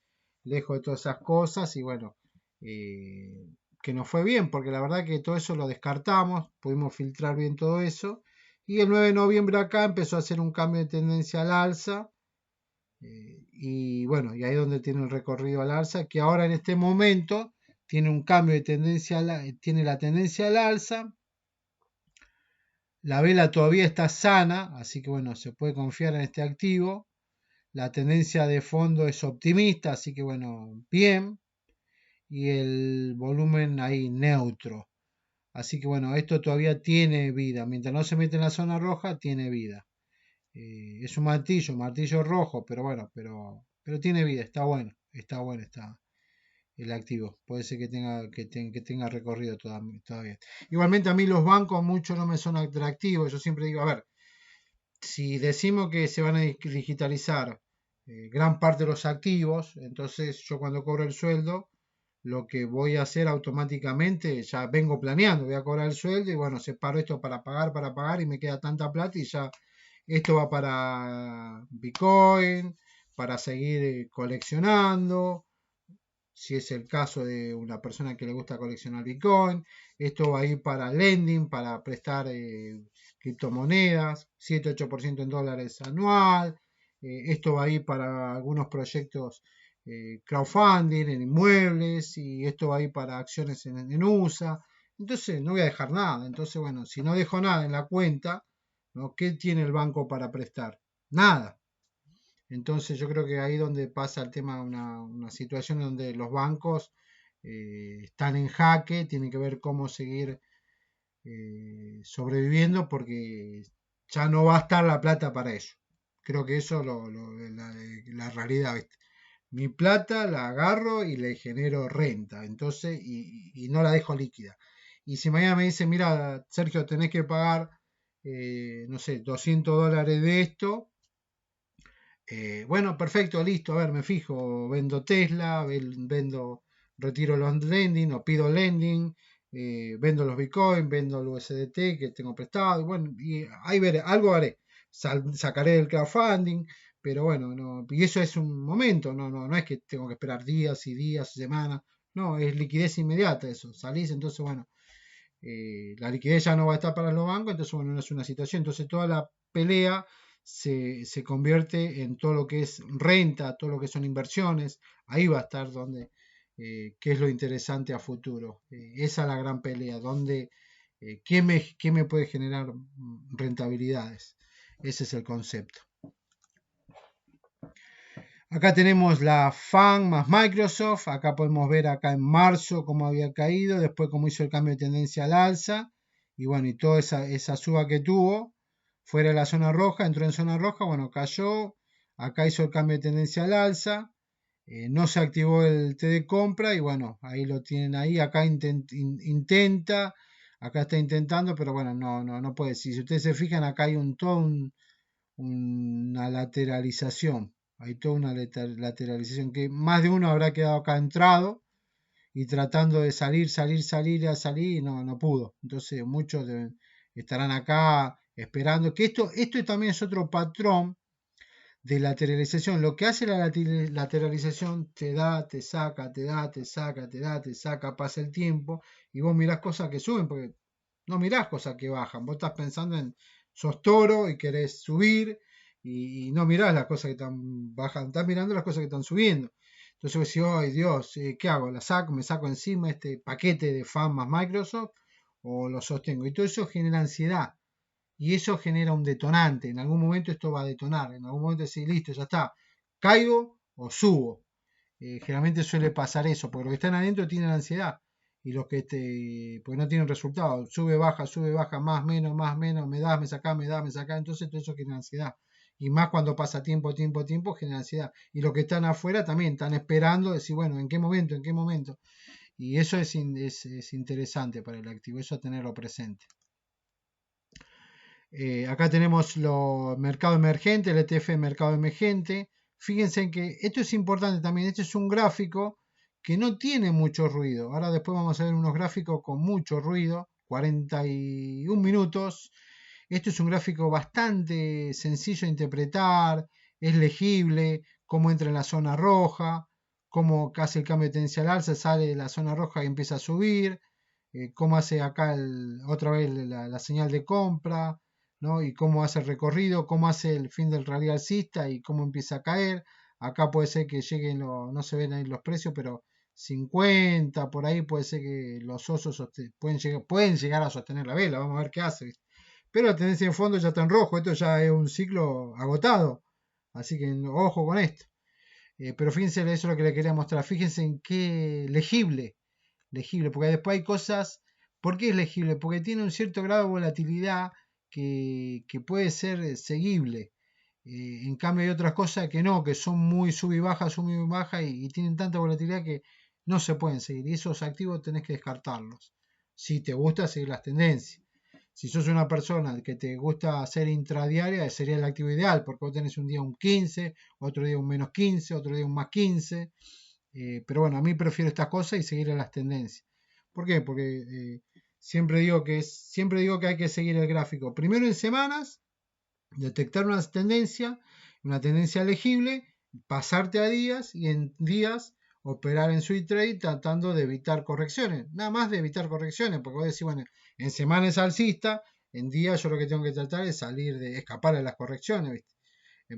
A: lejos de todas esas cosas y bueno, que nos fue bien porque la verdad que todo eso lo descartamos, pudimos filtrar bien todo eso y el 9 de noviembre acá empezó a hacer un cambio de tendencia al alza. Y bueno, y ahí es donde tiene el recorrido al alza, que ahora en este momento tiene un cambio de tendencia, tiene la tendencia al alza. La vela todavía está sana, así que bueno, se puede confiar en este activo. La tendencia de fondo es optimista, así que bueno, bien. Y el volumen ahí neutro. Así que bueno, esto todavía tiene vida. Mientras no se mete en la zona roja, tiene vida. Es un martillo rojo, pero bueno, pero tiene vida, está bueno, está el activo. Puede ser que tenga recorrido todavía. Igualmente a mí los bancos mucho no me son atractivos. Yo siempre digo, a ver, si decimos que se van a digitalizar gran parte de los activos, entonces yo cuando cobro el sueldo, lo que voy a hacer automáticamente, ya vengo planeando, voy a cobrar el sueldo y bueno, separo esto para pagar y me queda tanta plata y ya esto va para Bitcoin, para seguir coleccionando, si es el caso de una persona que le gusta coleccionar Bitcoin. Esto va a ir para lending, para prestar criptomonedas, 7-8% en dólares anual. Esto va a ir para algunos proyectos crowdfunding en inmuebles y esto va a ir para acciones en USA. Entonces no voy a dejar nada. Entonces, bueno, si no dejo nada en la cuenta, ¿no? ¿Qué tiene el banco para prestar? Nada. Entonces yo creo que ahí donde pasa el tema, una situación donde los bancos están en jaque, tienen que ver cómo seguir sobreviviendo porque ya no va a estar la plata para eso. Creo que eso es la realidad, ¿viste? Mi plata la agarro y le genero renta, entonces, y no la dejo líquida. Y si mañana me dicen, mira, Sergio, tenés que pagar, no sé, $200 de esto, bueno, perfecto, listo, a ver, me fijo, vendo Tesla, retiro los lending o pido lending, vendo los Bitcoin, vendo el USDT que tengo prestado, y bueno, y ahí veré, algo haré, sacaré del crowdfunding, pero bueno, no, y eso es un momento, no es que tengo que esperar días y días, semanas, no, es liquidez inmediata eso, salís, entonces bueno, la liquidez ya no va a estar para los bancos, entonces bueno, no es una situación, entonces toda la pelea se convierte en todo lo que es renta, todo lo que son inversiones, ahí va a estar donde, qué es lo interesante a futuro. Esa es la gran pelea, donde, qué me puede generar rentabilidades. Ese es el concepto. Acá tenemos la FAN más Microsoft, acá podemos ver acá en marzo cómo había caído, después cómo hizo el cambio de tendencia al alza, y bueno, y toda esa suba que tuvo, fuera de la zona roja, entró en zona roja, bueno, cayó, acá hizo el cambio de tendencia al alza, no se activó el T de compra y bueno, ahí lo tienen ahí, acá intenta, acá está intentando, pero bueno, no puede. Si ustedes se fijan, acá hay una lateralización, hay toda una lateralización que más de uno habrá quedado acá entrado y tratando de salir y no pudo. Entonces muchos estarán acá esperando, que esto también es otro patrón de lateralización. Lo que hace la lateralización te da, te saca, te da, te saca, te da, te saca, pasa el tiempo y vos mirás cosas que suben porque No mirás cosas que bajan. Vos estás pensando en, sos toro y querés subir y no mirás las cosas que están bajando, estás mirando las cosas que están subiendo. Entonces vos decís, ay Dios, ¿qué hago? ¿Me saco encima este paquete de FAN más Microsoft o lo sostengo? Y todo eso genera ansiedad y eso genera un detonante. En algún momento esto va a detonar, en algún momento decís, listo, ya está, caigo o subo. Generalmente suele pasar eso, porque los que están adentro tienen ansiedad y los que pues no tienen resultado, sube, baja, más, menos, me das, me sacás, me das, me sacás, entonces todo eso genera ansiedad. Y más cuando pasa tiempo, genera ansiedad. Y los que están afuera también están esperando, decir, bueno, ¿en qué momento? ¿En qué momento? Y eso es interesante para el activo, eso tenerlo presente. Acá tenemos los mercado emergente, el ETF mercado emergente. Fíjense que esto es importante también. Este es un gráfico que no tiene mucho ruido. Ahora después vamos a ver unos gráficos con mucho ruido, 41 minutos. Esto es un gráfico bastante sencillo de interpretar, es legible, cómo entra en la zona roja, cómo hace el cambio de tendencia al alza, sale de la zona roja y empieza a subir, cómo hace acá otra vez la señal de compra, ¿no? Y cómo hace el recorrido, cómo hace el fin del rally alcista y cómo empieza a caer. Acá puede ser que lleguen, no se ven ahí los precios, pero 50, por ahí puede ser que los osos pueden llegar a sostener la vela, vamos a ver qué hace. ¿Viste? Pero la tendencia en fondo ya está en rojo, esto ya es un ciclo agotado, así que ojo con esto. Pero fíjense, eso es lo que le quería mostrar, fíjense en qué legible, porque después hay cosas, ¿por qué es legible? Porque tiene un cierto grado de volatilidad que puede ser seguible. En cambio hay otras cosas que no, que son muy sub y baja y tienen tanta volatilidad que no se pueden seguir. Y esos activos tenés que descartarlos. Si te gusta seguir las tendencias. Si sos una persona que te gusta hacer intradiaria, sería el activo ideal, porque vos tenés un día un 15, otro día un menos 15, otro día un más 15. Pero bueno, a mí prefiero estas cosas y seguir a las tendencias. ¿Por qué? Porque siempre digo que hay que seguir el gráfico. Primero en semanas, detectar una tendencia legible, pasarte a días y en días operar en swing trade tratando de evitar correcciones. Nada más de evitar correcciones, porque vos decís, bueno, en semana es alcista, en días yo lo que tengo que tratar es escapar de las correcciones, ¿viste?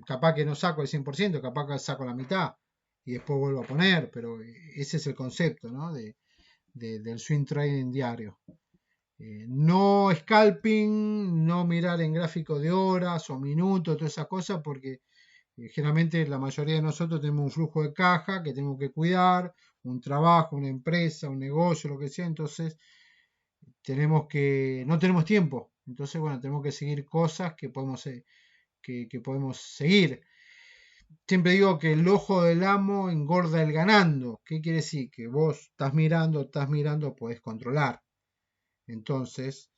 A: Capaz que no saco el 100%, capaz que saco la mitad y después vuelvo a poner, pero ese es el concepto, ¿no? Del swing trading diario. No scalping, no mirar en gráfico de horas o minutos, todas esas cosas, porque generalmente la mayoría de nosotros tenemos un flujo de caja que tenemos que cuidar, un trabajo, una empresa, un negocio, lo que sea, entonces no tenemos tiempo. Entonces, bueno, tenemos que seguir cosas que podemos seguir. Siempre digo que el ojo del amo engorda el ganando. ¿Qué quiere decir? Que vos estás mirando, podés controlar. Entonces,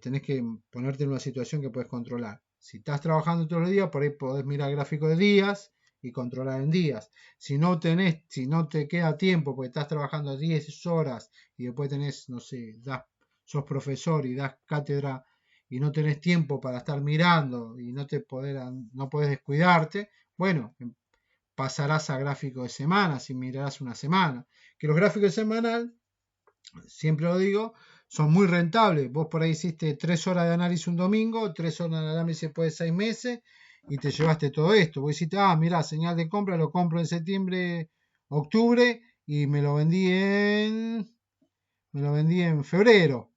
A: tenés que ponerte en una situación que podés controlar. Si estás trabajando todos los días, por ahí podés mirar gráfico de días y controlar en días. Si no te queda tiempo porque estás trabajando 10 horas y después tenés, no sé, sos profesor y das cátedra y no tenés tiempo para estar mirando y no podés descuidarte, bueno, pasarás a gráfico de semana, si mirarás una semana. Que los gráficos de semanal, siempre lo digo, son muy rentables. Vos por ahí hiciste 3 horas de análisis un domingo, 3 horas de análisis después de 6 meses y te llevaste todo esto. Vos hiciste, mirá, señal de compra, lo compro en septiembre, octubre y me lo vendí en febrero.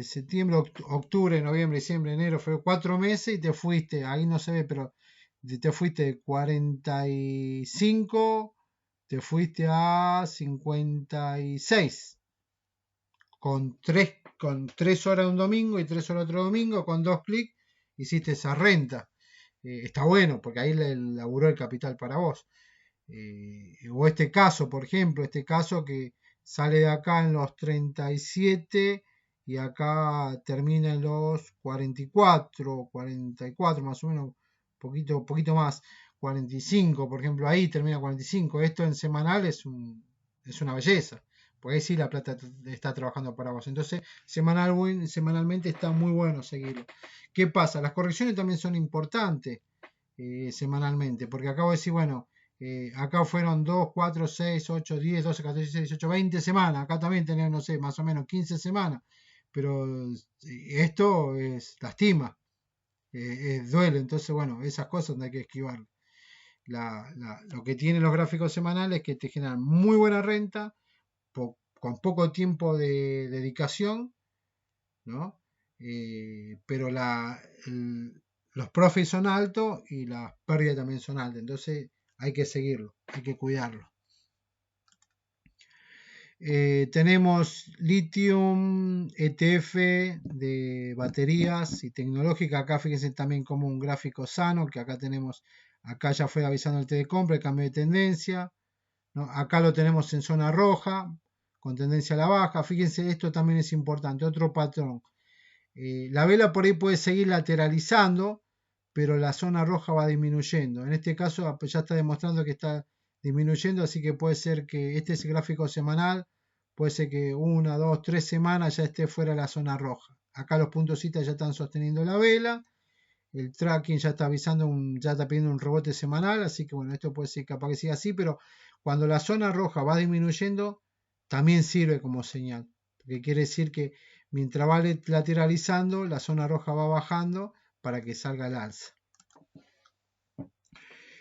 A: Septiembre, octubre, noviembre, diciembre, enero, febrero, 4 meses y te fuiste, ahí no se ve, pero te fuiste de 45, te fuiste a 56, con 3 horas un domingo y 3 horas otro domingo, con 2 clics, hiciste esa renta. Está bueno, porque ahí le laburó el capital para vos. O este caso, por ejemplo, este caso que sale de acá en los 37 y acá termina en los 44 más o menos, poquito más, 45, por ejemplo, ahí termina 45. Esto en semanal es una belleza, porque ahí sí la plata está trabajando para vos. Entonces, semanalmente está muy bueno seguirlo. ¿Qué pasa? Las correcciones también son importantes semanalmente, porque acabo de decir, bueno, acá fueron 2, 4, 6, 8, 10, 12, 14, 16, 18, 20 semanas. Acá también tenemos, no sé, más o menos 15 semanas. pero esto es lastima, duele, entonces bueno, esas cosas no hay que esquivar. Lo que tienen los gráficos semanales es que te generan muy buena renta con poco tiempo de dedicación, ¿no? Pero los profits son altos y las pérdidas también son altas, entonces hay que seguirlo, hay que cuidarlo. Tenemos Lithium ETF de baterías y tecnológica. Acá fíjense también como un gráfico sano, que acá tenemos, acá ya fue avisando el T de compra, el cambio de tendencia, ¿no? Acá lo tenemos en zona roja, con tendencia a la baja. Fíjense, esto también es importante, otro patrón. La vela por ahí puede seguir lateralizando, pero la zona roja va disminuyendo. En este caso ya está demostrando que está disminuyendo, así que puede ser que este es el gráfico semanal, puede ser que 1, 2, 3 semanas ya esté fuera de la zona roja. Acá los puntos citas ya están sosteniendo la vela, el tracking ya está avisando, ya está pidiendo un rebote semanal, así que bueno, esto puede ser capaz que siga así, pero cuando la zona roja va disminuyendo, también sirve como señal, porque quiere decir que mientras va lateralizando, la zona roja va bajando para que salga el alza.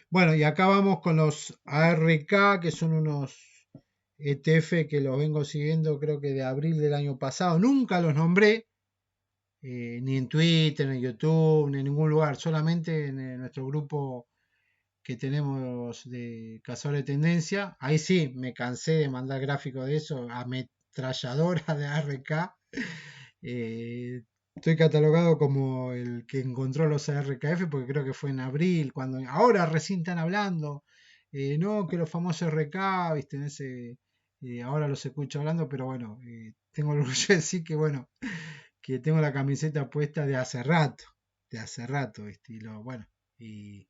A: Bueno, y acá vamos con los ARK, que son unos ETF que los vengo siguiendo creo que de abril del año pasado. Nunca los nombré, ni en Twitter, ni en YouTube, ni en ningún lugar, solamente en nuestro grupo que tenemos de cazadores de tendencia. Ahí sí, me cansé de mandar gráficos de eso, ametralladora de ARK. Estoy catalogado como el que encontró los RKF porque creo que fue en abril, cuando ahora recién están hablando, no, que los famosos RK, viste, en ese, ahora los escucho hablando, pero bueno, tengo el orgullo de decir que bueno, que tengo la camiseta puesta de hace rato, viste, y bueno, y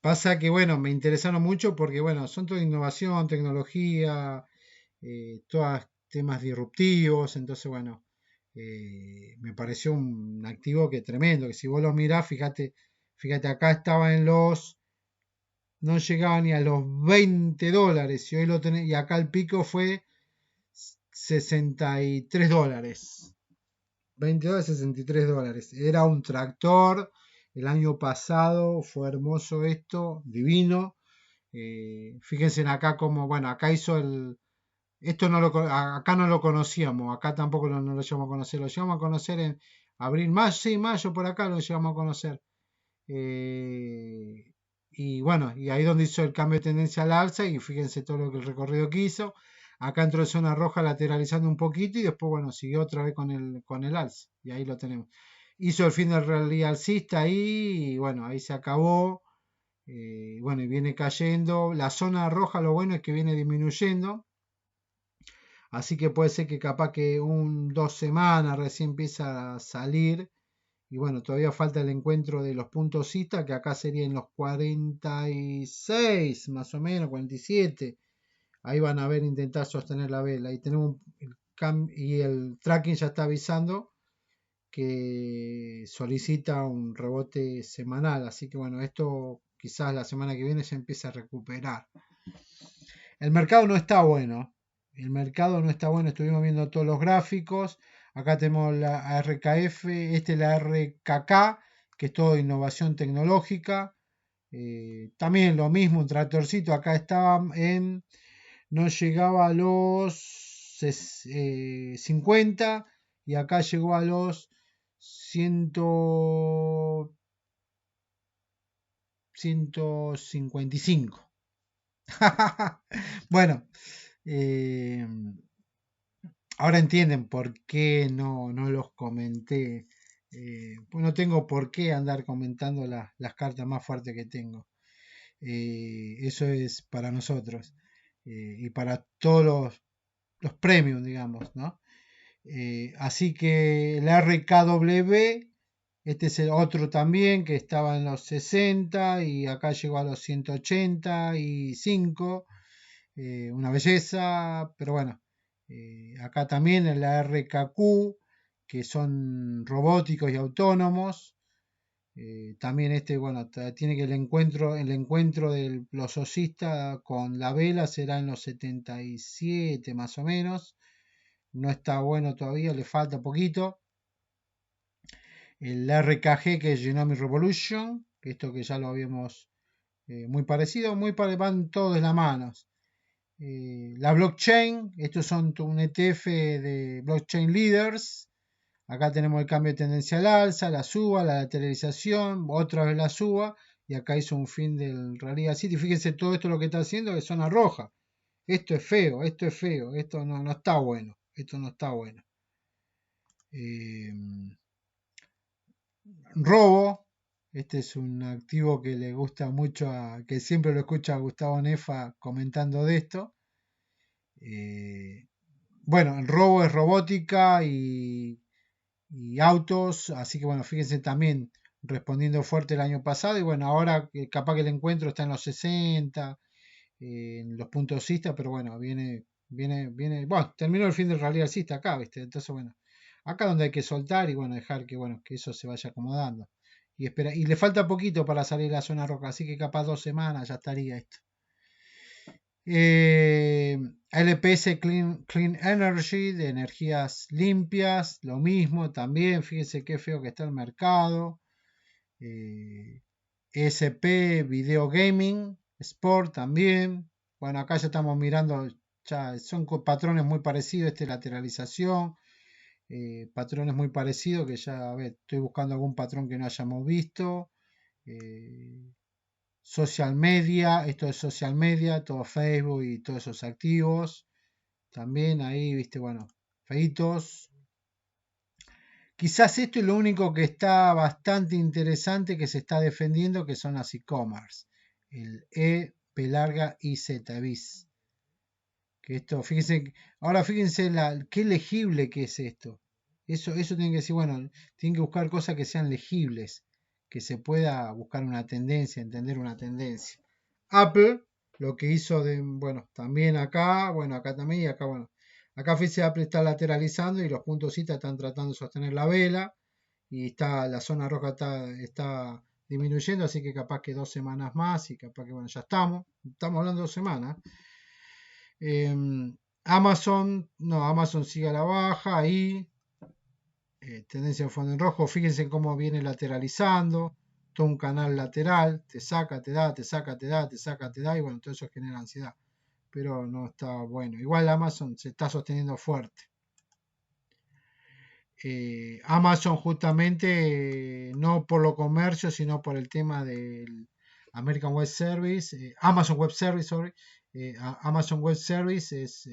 A: pasa que bueno, me interesaron mucho porque bueno, son toda innovación, tecnología, todos temas disruptivos, entonces bueno, me pareció un activo que tremendo, que si vos lo mirás, fíjate acá estaba en no llegaba ni a los $20 y hoy lo tenés, y acá el pico fue $63. $20, $63. Era un tractor, el año pasado fue hermoso esto, divino. Fíjense acá como, bueno, acá hizo esto acá no lo conocíamos, acá tampoco no lo llevamos a conocer, lo llevamos a conocer en abril, mayo, sí, mayo por acá lo llevamos a conocer. Y bueno, y ahí donde hizo el cambio de tendencia al alza y fíjense todo lo que el recorrido que hizo. Acá entró en zona roja lateralizando un poquito y después, bueno, siguió otra vez con el alza. Y ahí lo tenemos. Hizo el fin del rally alcista ahí y bueno, ahí se acabó. Bueno, y viene cayendo. La zona roja, lo bueno es que viene disminuyendo. Así que puede ser que capaz que 2 semanas recién empieza a salir. Y bueno, todavía falta el encuentro de los puntos cita, que acá serían los 46, más o menos, 47. Ahí van a ver intentar sostener la vela. Y tenemos y el tracking ya está avisando que solicita un rebote semanal. Así que bueno, esto quizás la semana que viene se empiece a recuperar. El mercado no está bueno. El mercado no está bueno. Estuvimos viendo todos los gráficos. Acá tenemos la RKF, este es la RKK, que es todo innovación tecnológica. También lo mismo, un tractorcito. Acá estaba no llegaba a los 50 y acá llegó a los 155. Bueno, ahora entienden por qué no los comenté. Pues no tengo por qué andar comentando las cartas más fuertes que tengo. Eso es para nosotros y para todos los premios, digamos, ¿no? Así que el RKW, este es el otro también que estaba en los 60 y acá llegó a los 185. Una belleza, pero bueno, acá también en la RKQ, que son robóticos y autónomos. También este, bueno, tiene que el encuentro de los osistas con la vela será en los 77 más o menos. no está bueno todavía, le falta poquito. El RKG, que es Genomic Revolution, esto que ya lo habíamos muy parecido, van todos de la mano. La blockchain, estos son un ETF de blockchain leaders. Acá tenemos el cambio de tendencia al alza, la suba, la lateralización, otra vez la suba, y acá hizo un fin del Realidad City. Fíjense todo esto lo que está haciendo es zona roja. Esto es feo, esto no está bueno, esto no está bueno. Robo, este es un activo que le gusta mucho, que siempre lo escucha a Gustavo Nefa comentando de esto. Bueno, el robo es robótica y autos, así que bueno, fíjense también respondiendo fuerte el año pasado y bueno, ahora capaz que el encuentro está en los 60, en los puntos alcistas, pero bueno, viene, bueno, terminó el fin del rally alcista acá, ¿viste? Entonces bueno, acá donde hay que soltar y bueno, dejar que bueno, que eso se vaya acomodando. Y espera, y le falta poquito para salir a la zona roja, así que capaz 2 semanas ya estaría esto. LPS Clean Energy, de energías limpias, lo mismo también, fíjense qué feo que está el mercado. ESP Video Gaming, Sport también. Bueno, acá ya estamos mirando, ya son patrones muy parecidos, lateralización, patrones muy parecidos que ya, a ver, estoy buscando algún patrón que no hayamos visto. Social media, esto es social media, todo Facebook y todos esos activos. También ahí, viste, bueno, feitos. Quizás esto es lo único que está bastante interesante que se está defendiendo, que son las e-commerce. El E, P larga, I, Z, bis. Que esto, fíjense, ahora fíjense qué legible que es esto. Eso tiene que decir, bueno, tienen que buscar cosas que sean legibles, que se pueda buscar una tendencia, entender una tendencia. Apple, lo que hizo bueno, también acá, bueno, acá también y acá, bueno. Acá fíjense, Apple está lateralizando y los puntos citas están tratando de sostener la vela y la zona roja está disminuyendo, así que capaz que 2 semanas más y capaz que, bueno, ya estamos hablando de 2 semanas. Amazon sigue a la baja ahí, tendencia de fondo en rojo, fíjense cómo viene lateralizando, todo un canal lateral, te saca, te da, te saca, te da, te saca, te da, y bueno, todo eso genera ansiedad, pero no está bueno. Igual Amazon se está sosteniendo fuerte. Amazon justamente no por lo comercio, sino por el tema del American Web Service, Amazon Web Service, sorry, Amazon Web Service es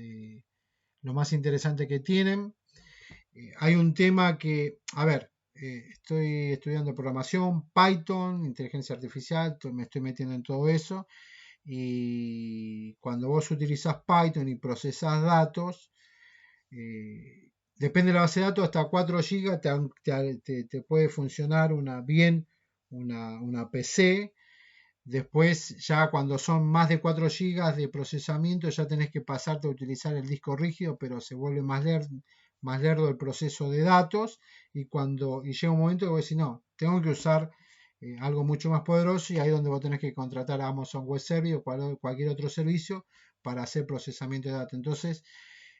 A: lo más interesante que tienen. Hay un tema que, a ver, estoy estudiando programación, Python, inteligencia artificial, me estoy metiendo en todo eso. Y cuando vos utilizás Python y procesás datos, depende de la base de datos, hasta 4 GB te puede funcionar bien una PC. Después, ya cuando son más de 4 GB de procesamiento, ya tenés que pasarte a utilizar el disco rígido, pero se vuelve más lerdo el proceso de datos. Y llega un momento que vos decís, no, tengo que usar algo mucho más poderoso, y ahí es donde vos tenés que contratar a Amazon Web Service o cualquier otro servicio para hacer procesamiento de datos. Entonces,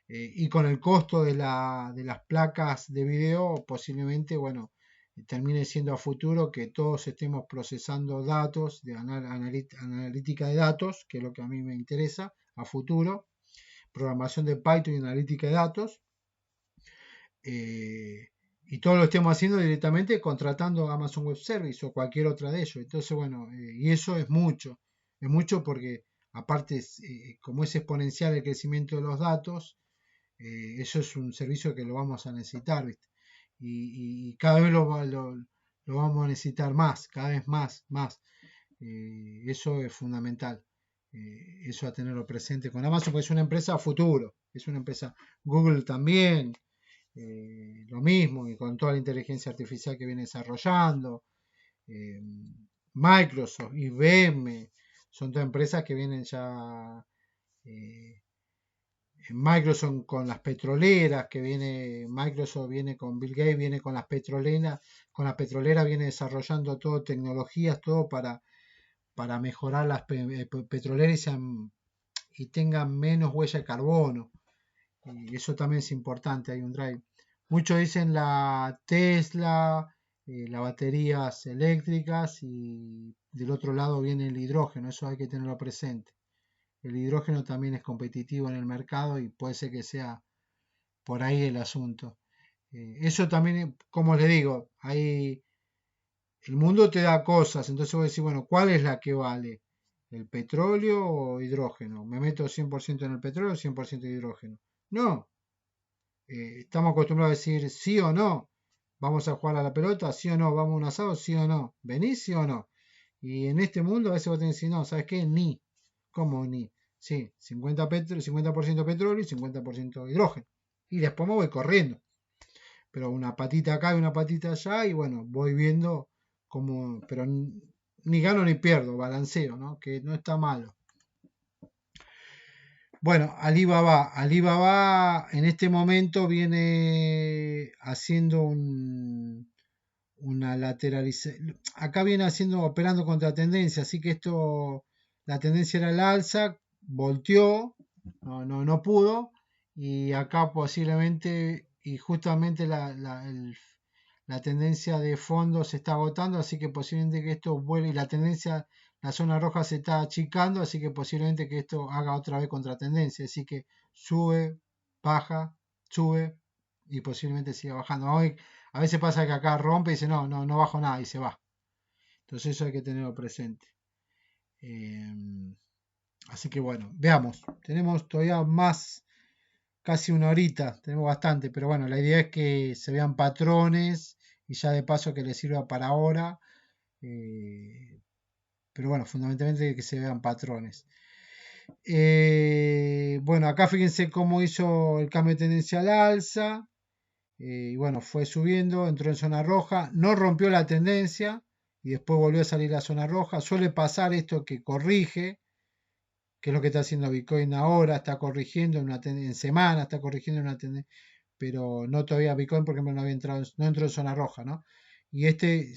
A: y con el costo de las placas de video, posiblemente, bueno, termine siendo a futuro que todos estemos procesando datos de analítica de datos, que es lo que a mí me interesa a futuro, programación de Python y analítica de datos, y todo lo estemos haciendo directamente contratando Amazon Web Service o cualquier otra de ellos. Entonces, bueno, y eso es mucho porque aparte, como es exponencial el crecimiento de los datos, eso es un servicio que lo vamos a necesitar, ¿viste? Y cada vez lo vamos a necesitar más, cada vez más. Eso es fundamental. Eso a tenerlo presente con Amazon, porque es una empresa a futuro, es una empresa. Google también, lo mismo, y con toda la inteligencia artificial que viene desarrollando. Microsoft, IBM, son todas empresas que vienen ya. Microsoft con las petroleras, Microsoft viene con Bill Gates, viene con las petroleras viene desarrollando todo, tecnologías, todo para mejorar las petroleras y tengan menos huella de carbono. Y eso también es importante, hay un drive. Muchos dicen la Tesla, las baterías eléctricas y del otro lado viene el hidrógeno, eso hay que tenerlo presente. El hidrógeno también es competitivo en el mercado y puede ser que sea por ahí el asunto. Eso también, como les digo, el mundo te da cosas, entonces voy a decir, bueno, ¿cuál es la que vale? ¿El petróleo o hidrógeno? ¿Me meto 100% en el petróleo o 100% de hidrógeno? No, estamos acostumbrados a decir sí o no. ¿Vamos a jugar a la pelota? ¿Sí o no? ¿Vamos a un asado? ¿Sí o no? ¿Venís? ¿Sí o no? Y en este mundo a veces vos tenés que decir, no, ¿sabes qué? Ni. ¿Cómo ni? Sí, 50% petróleo y 50% hidrógeno. Y después me voy corriendo. Pero una patita acá y una patita allá y bueno, voy viendo cómo, pero ni gano ni pierdo, balanceo, ¿no? Que no está malo. Bueno, Alibaba en este momento viene haciendo una lateralización. Acá viene haciendo, operando contra tendencia, así que esto, la tendencia era el alza, volteó, no pudo, y acá posiblemente, y justamente la tendencia de fondo se está agotando, así que posiblemente que esto vuelva, y la tendencia, la zona roja se está achicando, así que posiblemente que esto haga otra vez contra tendencia, así que sube, baja, sube, y posiblemente siga bajando. Hoy, a veces pasa que acá rompe y dice, no bajo nada y se va. Entonces eso hay que tenerlo presente. Así que bueno, veamos. Tenemos todavía más, casi una horita, tenemos bastante, pero bueno, la idea es que se vean patrones y ya de paso que les sirva para ahora. Pero bueno, fundamentalmente que se vean patrones. Bueno, acá fíjense cómo hizo el cambio de tendencia al alza. Y bueno, fue subiendo, entró en zona roja, no rompió la tendencia y después volvió a salir a zona roja. Suele pasar esto que corrige, que es lo que está haciendo Bitcoin ahora, está corrigiendo en semana, está corrigiendo una tendencia, pero no todavía Bitcoin porque no había entrado, no entró en zona roja, ¿no? Y este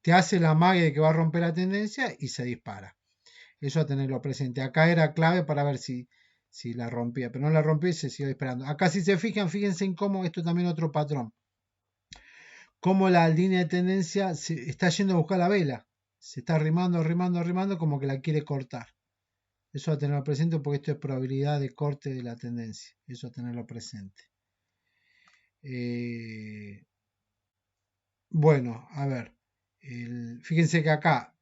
A: te hace la magia de que va a romper la tendencia y se dispara. Eso a tenerlo presente. Acá era clave para ver si la rompía, pero no la rompió y se siguió disparando. Acá si se fijan, fíjense en cómo esto también otro patrón. Cómo la línea de tendencia se está yendo a buscar la vela. Se está arrimando, como que la quiere cortar. Eso a tenerlo presente porque esto es probabilidad de corte de la tendencia. Eso a tenerlo presente. Bueno, a ver. Fíjense que acá,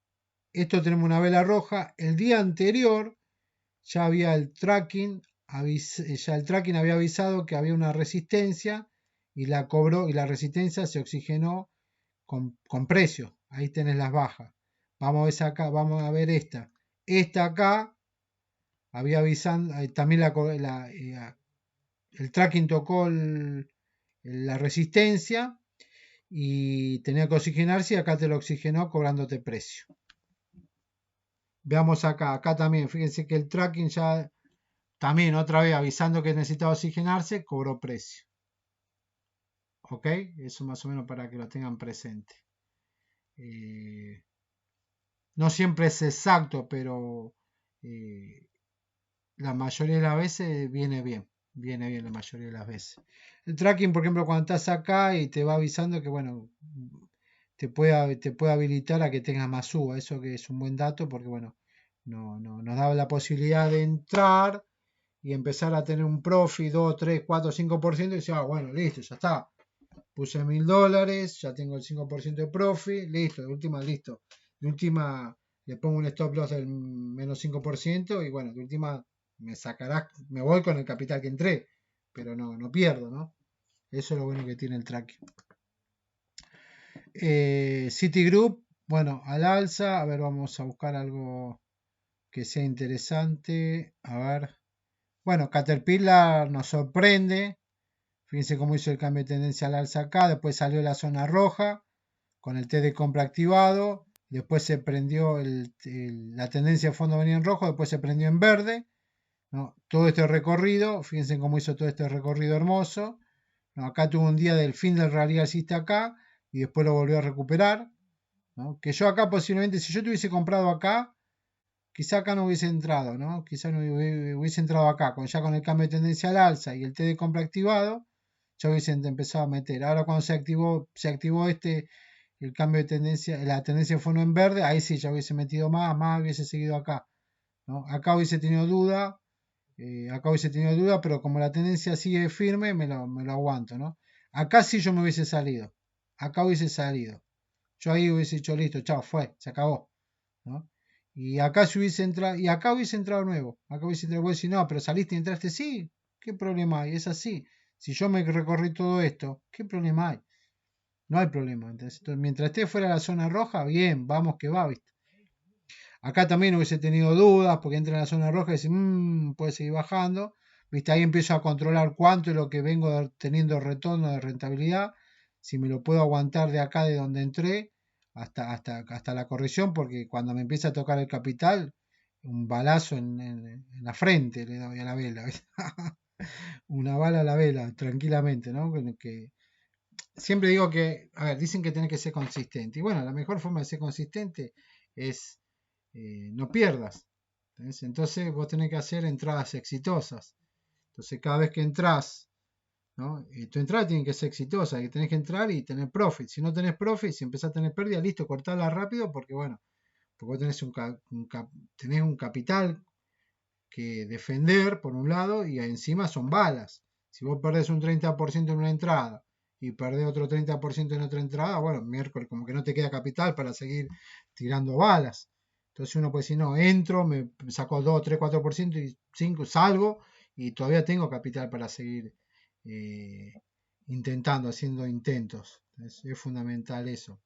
A: esto tenemos una vela roja. El día anterior ya había el tracking, había avisado que había una resistencia y la cobró y la resistencia se oxigenó con precio. Ahí tenés las bajas. Vamos a ver esta. Esta acá había avisado, también el tracking tocó la resistencia y tenía que oxigenarse y acá te lo oxigenó cobrándote precio. Veamos acá también, fíjense que el tracking ya también otra vez avisando que necesitaba oxigenarse, cobró precio. ¿Ok? Eso más o menos para que lo tengan presente. No siempre es exacto, pero la mayoría de las veces viene bien. Viene bien la mayoría de las veces. El tracking, por ejemplo, cuando estás acá y te va avisando que, bueno, te puede habilitar a que tengas más suba. Eso que es un buen dato porque, bueno, nos da la posibilidad de entrar y empezar a tener un profit 2, 3, 4, 5% y decir, bueno, listo, ya está. Puse $1000, ya tengo el 5% de profit, listo, de última, listo. De última le pongo un stop loss del menos 5% y bueno, de última me voy con el capital que entré, pero no pierdo, ¿no? Eso es lo bueno que tiene el tracking. Citigroup, bueno, al alza, a ver, vamos a buscar algo que sea interesante, a ver. Bueno, Caterpillar nos sorprende. Fíjense cómo hizo el cambio de tendencia al alza acá. Después salió la zona roja con el T de compra activado. Después se prendió la tendencia de fondo venía en rojo. Después se prendió en verde. ¿No? Todo este recorrido. Fíjense cómo hizo todo este recorrido hermoso. ¿No? Acá tuvo un día del fin del rally alcista acá. Y después lo volvió a recuperar. ¿No? Que yo acá posiblemente, si yo tuviese comprado acá, quizá acá no hubiese entrado, ¿no? Quizá no hubiese entrado acá, ya con el cambio de tendencia al alza y el T de compra activado, ya hubiesen empezado a meter. Ahora cuando se activó el cambio de tendencia, la tendencia fue no en verde, ahí sí ya hubiese metido más hubiese seguido acá, ¿no? Acá hubiese tenido duda, pero como la tendencia sigue firme, me lo aguanto, ¿no? Acá sí yo me hubiese salido, acá hubiese salido. Yo ahí hubiese dicho, listo, chao, se acabó, ¿no? Y acá si hubiese entrado, y acá hubiese entrado nuevo, acá hubiese entrado, vos decís, no, pero saliste y entraste, sí, ¿qué problema hay? Es así. Si yo me recorrí todo esto, ¿qué problema hay? No hay problema. Entonces, mientras esté fuera de la zona roja, bien, vamos que va, ¿viste? Acá también hubiese tenido dudas porque entra en la zona roja y dice, puede seguir bajando. ¿Viste? Ahí empiezo a controlar cuánto es lo que vengo teniendo retorno de rentabilidad. Si me lo puedo aguantar de acá, de donde entré, hasta la corrección, porque cuando me empieza a tocar el capital, un balazo en la frente le doy a la vela. Una bala a la vela, tranquilamente, ¿no? Que siempre digo que, a ver, dicen que tenés que ser consistente. Y bueno, la mejor forma de ser consistente es no pierdas. ¿Entendés? Entonces vos tenés que hacer entradas exitosas. Entonces cada vez que entras, ¿no? Tu entrada tiene que ser exitosa, que tenés que entrar y tener profit. Si no tenés profit, si empezás a tener pérdida, listo, cortala rápido porque bueno, porque vos tenés un capital que defender por un lado y encima son balas. Si vos perdés un 30% en una entrada y perdés otro 30% en otra entrada, bueno, miércoles como que no te queda capital para seguir tirando balas. Entonces uno puede decir, no, entro, me saco 2, 3, 4% y 5, salgo y todavía tengo capital para seguir intentando, haciendo intentos. Es fundamental eso.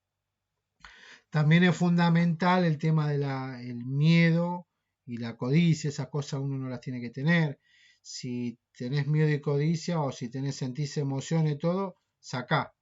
A: También es fundamental el tema del miedo y la codicia, esas cosas uno no las tiene que tener. Si tenés miedo y codicia o si sentís emociones y todo, sacá,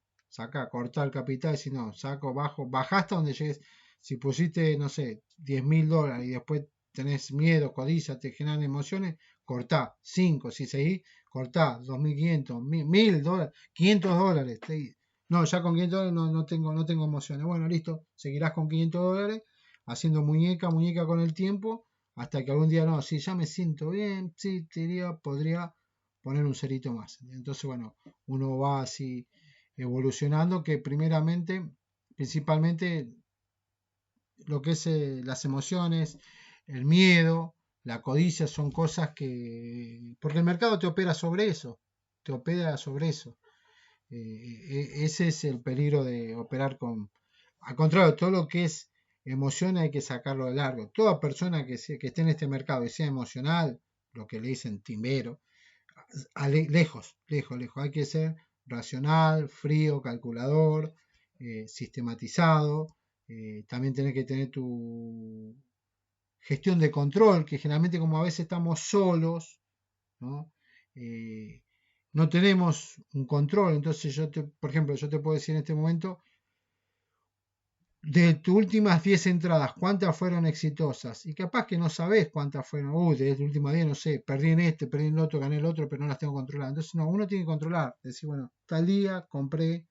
A: cortá el capital y si no, saco, bajo, bajá hasta donde llegues. Si pusiste, no sé, $10.000 y después tenés miedo, codicia, te generan emociones, cortá, 5, si seguís, cortá, 2.500, $1.000, $500. No, ya con $500 no tengo emociones. Bueno, listo, seguirás con $500 haciendo muñeca con el tiempo, hasta que algún día no, si ya me siento bien, sí, podría poner un cerito más. Entonces, bueno, uno va así evolucionando, que principalmente lo que es las emociones, el miedo, la codicia son cosas porque el mercado te opera sobre eso, ese es el peligro de operar con... Al contrario, todo lo que es emoción hay que sacarlo de largo. Toda persona que esté en este mercado y sea emocional, lo que le dicen timbero, lejos. Hay que ser racional, frío, calculador, sistematizado. También tenés que tener tu gestión de control, que generalmente como a veces estamos solos, ¿no? No tenemos un control. Entonces por ejemplo, yo te puedo decir en este momento, de tus últimas 10 entradas, ¿cuántas fueron exitosas? Y capaz que no sabes cuántas fueron. De las últimas 10, no sé, perdí en este, perdí en el otro, gané el otro, pero no las tengo controladas. Entonces, no, uno tiene que controlar. Decir, bueno, tal día compré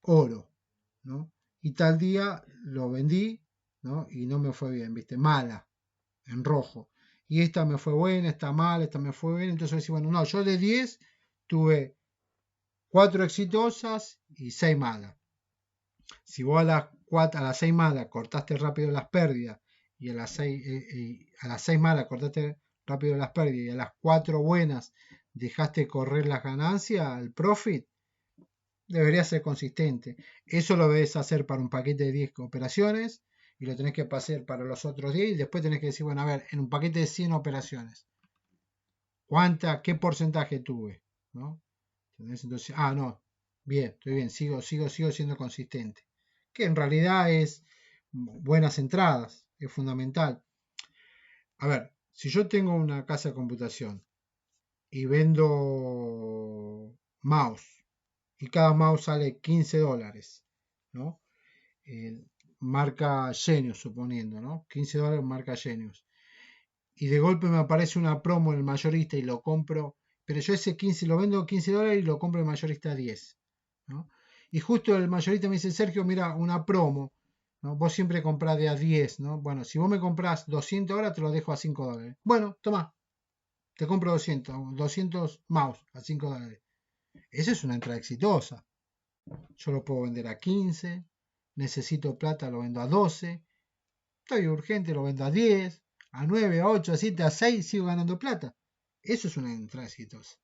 A: oro, ¿no? Y tal día lo vendí, ¿no? Y no me fue bien, ¿viste? Mala, en rojo. Y esta me fue buena, esta mala, esta me fue bien. Entonces, decir, bueno, no, yo de 10 tuve 4 exitosas y 6 malas. Si vos a las 6 malas cortaste rápido las pérdidas y a las 6 malas cortaste rápido las pérdidas y a las 4 buenas dejaste correr las ganancias, el profit, debería ser consistente. Eso lo debes hacer para un paquete de 10 operaciones y lo tenés que pasar para los otros 10 y después tenés que decir, bueno, a ver, en un paquete de 100 operaciones, ¿qué porcentaje tuve? ¿No? Entonces, no, bien, estoy bien, sigo siendo consistente. Que en realidad es buenas entradas, es fundamental. A ver, si yo tengo una casa de computación y vendo mouse y cada mouse sale $15, ¿no? Marca Genius, suponiendo, ¿no? $15 marca Genius. Y de golpe me aparece una promo en el mayorista y lo compro, pero yo ese 15 lo vendo $15 y lo compro en el mayorista a 10, ¿no? Y justo el mayorista me dice, Sergio, mira, una promo, ¿no? Vos siempre comprás de a 10, ¿no? Bueno, si vos me comprás 200 ahora, te lo dejo a $5. Bueno, toma, te compro 200 mouse a $5. Esa es una entrada exitosa. Yo lo puedo vender a 15, necesito plata, lo vendo a 12, estoy urgente, lo vendo a 10, a 9, a 8, a 7, a 6, sigo ganando plata. Eso es una entrada exitosa.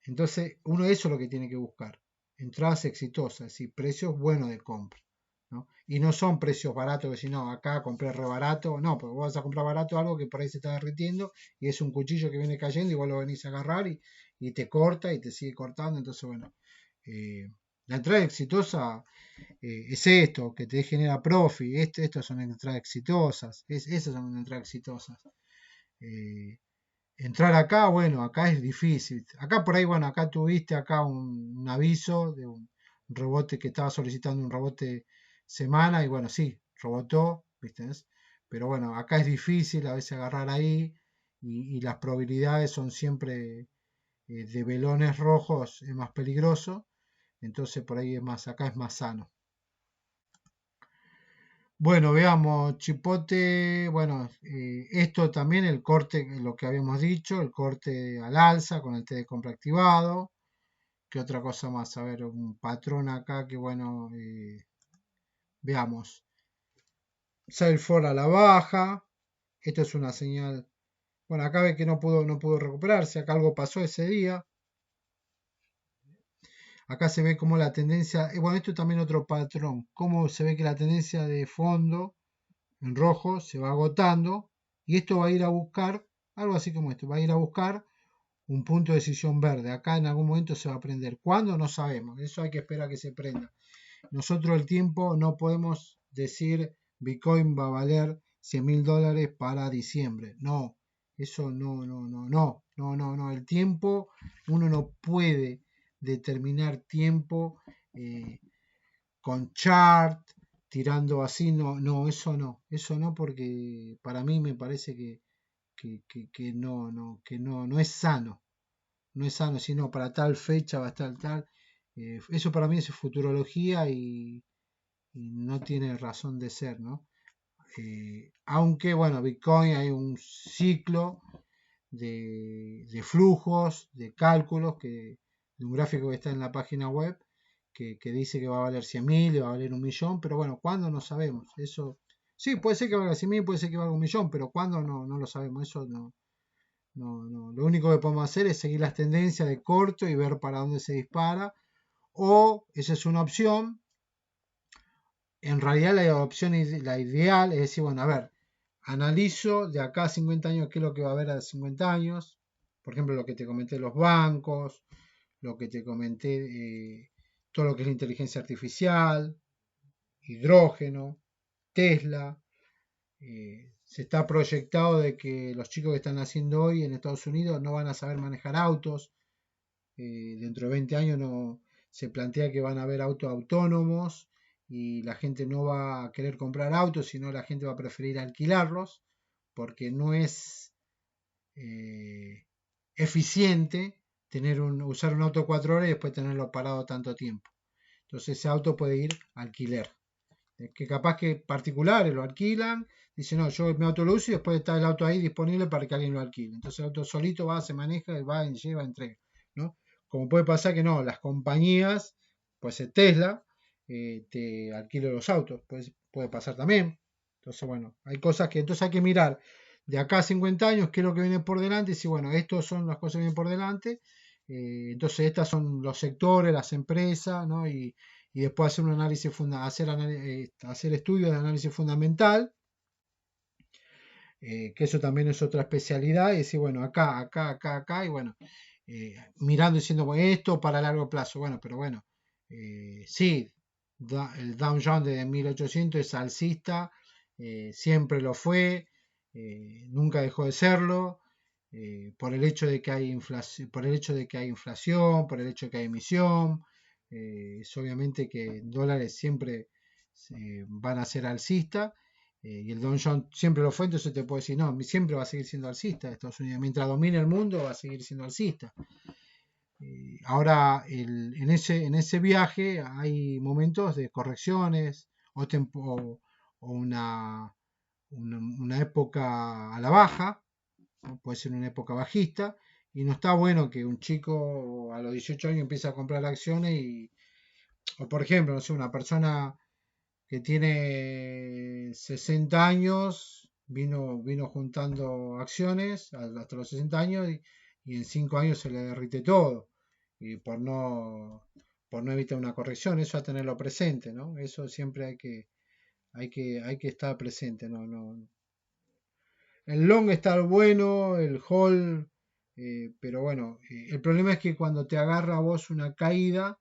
A: Entonces, uno eso es lo que tiene que buscar. Entradas exitosas y precios buenos de compra, ¿no? Y no son precios baratos, que si no, acá compré re barato. No, porque vos vas a comprar barato algo que por ahí se está derritiendo y es un cuchillo que viene cayendo y vos lo venís a agarrar y te corta y te sigue cortando. Entonces, bueno, la entrada exitosa es esto, que te genera profit. Estas son entradas exitosas. Esas son entradas exitosas. Entrar acá, bueno, acá es difícil. Acá por ahí, bueno, acá tuviste acá un aviso de un rebote que estaba solicitando un rebote semana y bueno, sí, rebotó, ¿viste? Pero bueno, acá es difícil a veces agarrar ahí y las probabilidades son siempre de velones rojos, es más peligroso. Entonces por ahí es más, acá es más sano. Bueno, veamos, Chipote, bueno, esto también, el corte, lo que habíamos dicho, el corte al alza con el T de compra activado. ¿Qué otra cosa más? A ver, un patrón acá que bueno, veamos. Sell for a la baja, esto es una señal. Bueno, acá ve que no pudo recuperarse, acá algo pasó ese día. Acá se ve como la tendencia, bueno, esto también otro patrón, cómo se ve que la tendencia de fondo en rojo se va agotando y esto va a ir a buscar, algo así como esto, va a ir a buscar un punto de decisión verde. Acá en algún momento se va a prender. ¿Cuándo? No sabemos. Eso hay que esperar a que se prenda. Nosotros el tiempo no podemos decir Bitcoin va a valer $100.000 para diciembre. No, eso no. El tiempo, uno no puede determinar tiempo con chart, tirando así, eso no, porque para mí me parece que no es sano, no es sano, sino para tal fecha va a estar tal, eso para mí es futurología y no tiene razón de ser, ¿no? Aunque, bueno, Bitcoin hay un ciclo de flujos, de cálculos, de un gráfico que está en la página web, que dice que va a valer 100.000 y va a valer 1.000.000, pero bueno, ¿cuándo? No sabemos. Eso, sí, puede ser que valga 100.000, puede ser que valga 1.000.000, pero ¿cuándo? No lo sabemos. Eso no. Lo único que podemos hacer es seguir las tendencias de corto y ver para dónde se dispara. O, esa es una opción. En realidad la opción, la ideal, es decir, bueno, a ver, analizo de acá a 50 años qué es lo que va a haber a 50 años. Por ejemplo, lo que te comenté, los bancos, lo que te comenté, todo lo que es la inteligencia artificial, hidrógeno, Tesla. Se está proyectado de que los chicos que están naciendo hoy en Estados Unidos no van a saber manejar autos. Dentro de 20 años no, se plantea que van a haber autos autónomos y la gente no va a querer comprar autos, sino la gente va a preferir alquilarlos porque no es eficiente usar un auto 4 horas y después tenerlo parado tanto tiempo. Entonces ese auto puede ir a alquiler. Que capaz que particulares lo alquilan, dicen, no, yo mi auto lo uso y después está el auto ahí disponible para que alguien lo alquile. Entonces el auto solito va, se maneja, va, lleva, entrega, ¿no? Como puede pasar que no, las compañías, pues Tesla, te alquila los autos, puede pasar también. Entonces, bueno, hay cosas que entonces hay que mirar de acá a 50 años qué es lo que viene por delante y si, bueno, estos son las cosas que vienen por delante, entonces estos son los sectores, las empresas, ¿no? Y después hacer un análisis hacer estudios de análisis fundamental, que eso también es otra especialidad, y decir, bueno, acá, y bueno, mirando diciendo, bueno, esto para largo plazo, bueno, pero bueno, sí, el Dow Jones de 1800 es alcista, siempre lo fue, nunca dejó de serlo, por el hecho de que hay inflación, por el hecho de que hay inflación, por el hecho de que hay emisión, es obviamente que dólares siempre van a ser alcistas, y el Dow Jones siempre lo fue, entonces te puedo decir, no, siempre va a seguir siendo alcista Estados Unidos, mientras domine el mundo va a seguir siendo alcista. Ahora, en ese viaje hay momentos de correcciones, o una época a la baja, ¿no? Puede ser una época bajista, y no está bueno que un chico a los 18 años empiece a comprar acciones o por ejemplo, no sé, una persona que tiene 60 años, vino juntando acciones hasta los 60 años y en 5 años se le derrite todo. Y por no evitar una corrección, eso a tenerlo presente, ¿no? Eso siempre hay que estar presente, ¿no? El long está bueno, el hold, pero bueno, el problema es que cuando te agarra a vos una caída,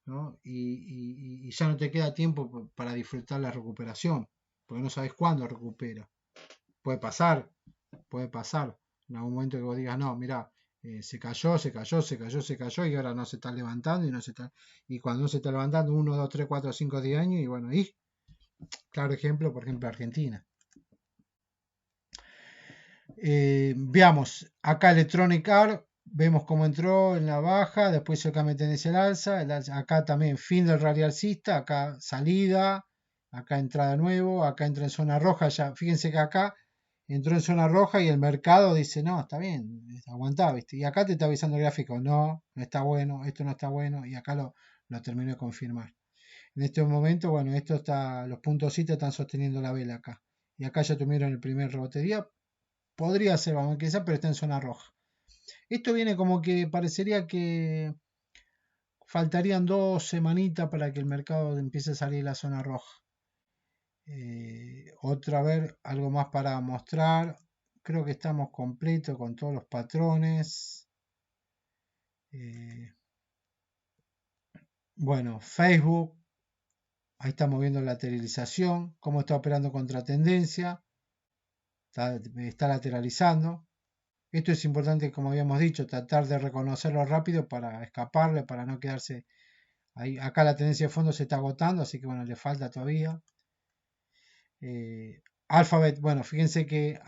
A: ¿no? Y ya no te queda tiempo para disfrutar la recuperación, porque no sabes cuándo recupera. Puede pasar, puede pasar. En algún momento que vos digas, no, mira, se cayó y ahora no se está levantando y cuando no se está levantando 1, 2, 3, 4, 5, 10 años y bueno, y claro ejemplo, por ejemplo, Argentina. Veamos, acá Electronic Arts, vemos cómo entró en la baja, después hizo el cambio de tendencia al alza, acá también fin del rally alcista, acá salida, acá entrada de nuevo, acá entra en zona roja, ya fíjense que acá entró en zona roja y el mercado dice, no, está bien, aguantá, ¿viste? Y acá te está avisando el gráfico, no, no está bueno, esto no está bueno, y acá lo termino de confirmar. En este momento, bueno, los puntos citas están sosteniendo la vela acá. Y acá ya tuvieron el primer rebote de día, podría ser, vamos a que sea, pero está en zona roja. Esto viene como que parecería que faltarían 2 semanitas para que el mercado empiece a salir de la zona roja. Otra vez, algo más para mostrar. Creo que estamos completos con todos los patrones. Bueno, Facebook. Ahí estamos viendo la lateralización, cómo está operando contra tendencia. Está lateralizando. Esto es importante, como habíamos dicho, tratar de reconocerlo rápido para escaparle, para no quedarse ahí. Acá la tendencia de fondo se está agotando, así que bueno, le falta todavía. Alphabet, bueno, fíjense que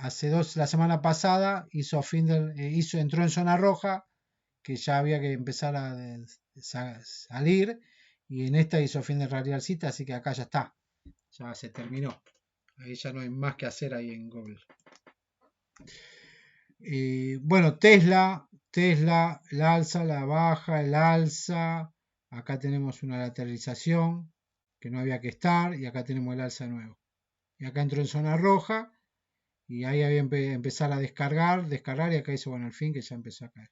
A: la semana pasada entró en zona roja, que ya había que empezar a salir, y en esta hizo fin de rally alcista, así que acá ya está, ya se terminó. Ahí ya no hay más que hacer ahí en Google. Bueno, Tesla, la alza, la baja, el alza. Acá tenemos una lateralización que no había que estar y acá tenemos el alza de nuevo. Y acá entró en zona roja y ahí había empezar a descargar y acá hizo, bueno, al fin que ya empezó a caer.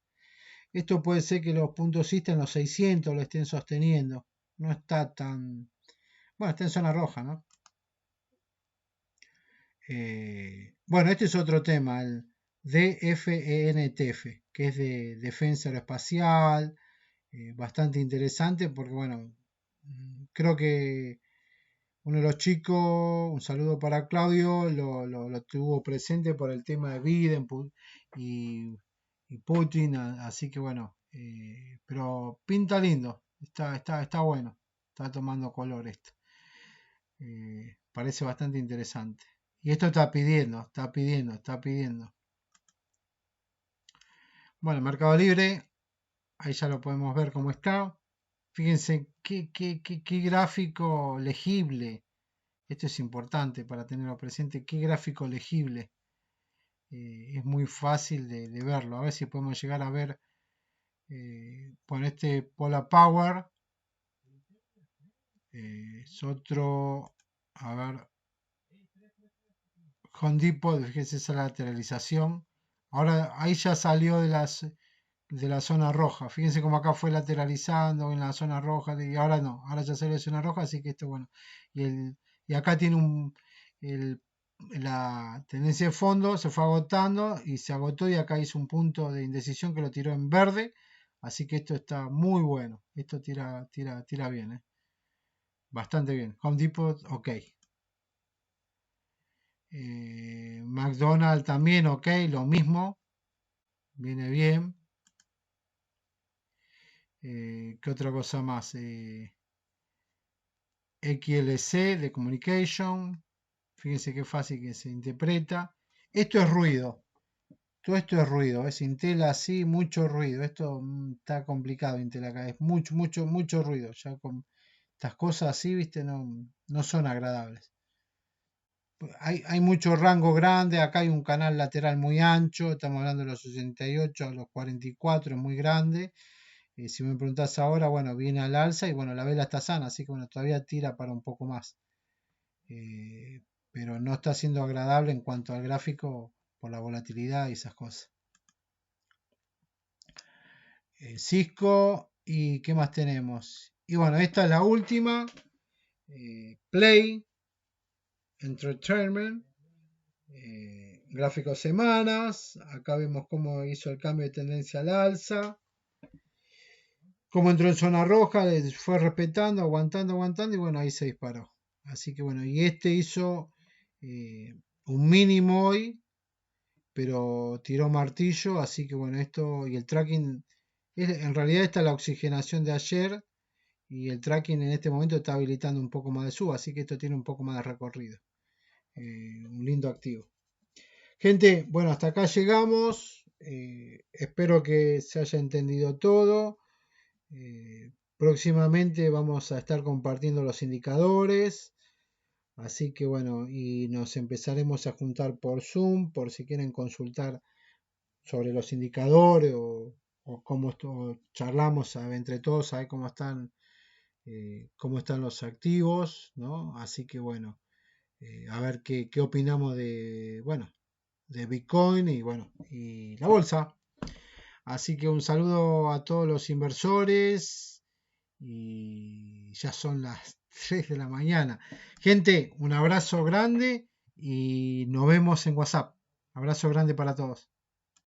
A: Esto puede ser que los puntos en los 600 lo estén sosteniendo. No está tan... Bueno, está en zona roja, ¿no? Bueno, este es otro tema, el DFENTF, que es de defensa aeroespacial, bastante interesante porque, bueno, creo que uno de los chicos, un saludo para Claudio, lo tuvo presente por el tema de Biden y Putin, así que bueno, pero pinta lindo, está bueno, está tomando color esto. Parece bastante interesante. Y esto está pidiendo. Bueno, el Mercado Libre, ahí ya lo podemos ver cómo está. Fíjense qué gráfico legible. Esto es importante para tenerlo presente. Qué gráfico legible. Es muy fácil de verlo. A ver si podemos llegar a ver. Bueno, este Polar Power es otro. A ver. Home Depot, fíjense esa lateralización. Ahora ahí ya salió de la zona roja. Fíjense cómo acá fue lateralizando en la zona roja y ahora no, ahora ya salió de zona roja, así que esto bueno. Y acá tiene la tendencia de fondo, se fue agotando y se agotó y acá hizo un punto de indecisión que lo tiró en verde. Así que esto está muy bueno. Esto tira bien, bastante bien. Home Depot, ok. McDonald's también, ok, lo mismo. Viene bien. ¿Qué otra cosa más? XLC de Communication. Fíjense qué fácil que se interpreta. Esto es ruido. Todo esto es ruido. Es Intel así, mucho ruido. Esto está complicado Intel acá. Es mucho ruido. Ya Estas cosas así, viste, no son agradables. Hay mucho rango grande, acá hay un canal lateral muy ancho, estamos hablando de los 68 a los 44, es muy grande. Si me preguntás ahora, bueno, viene al alza y bueno, la vela está sana, así que bueno, todavía tira para un poco más. Pero no está siendo agradable en cuanto al gráfico por la volatilidad y esas cosas. Cisco, y ¿qué más tenemos? Y bueno, esta es la última. Play, Entertainment, gráficos semanas. Acá vemos cómo hizo el cambio de tendencia al alza. Cómo entró en zona roja, fue respetando, aguantando y bueno, ahí se disparó. Así que bueno, y este hizo un mínimo hoy, pero tiró martillo, así que bueno, esto y el tracking, en realidad esta es la oxigenación de ayer y el tracking en este momento está habilitando un poco más de suba, así que esto tiene un poco más de recorrido. Un lindo activo. Gente, bueno, hasta acá llegamos. Espero que se haya entendido todo. Próximamente vamos a estar compartiendo los indicadores. Así que bueno, y nos empezaremos a juntar por Zoom, por si quieren consultar sobre los indicadores o cómo charlamos entre todos, a ver cómo están los activos, ¿no? Así que bueno, a ver qué opinamos de, bueno, de Bitcoin y bueno, y la bolsa. Así que un saludo a todos los inversores y ya son las 6 de la mañana. Gente, un abrazo grande y nos vemos en WhatsApp. Abrazo grande para todos.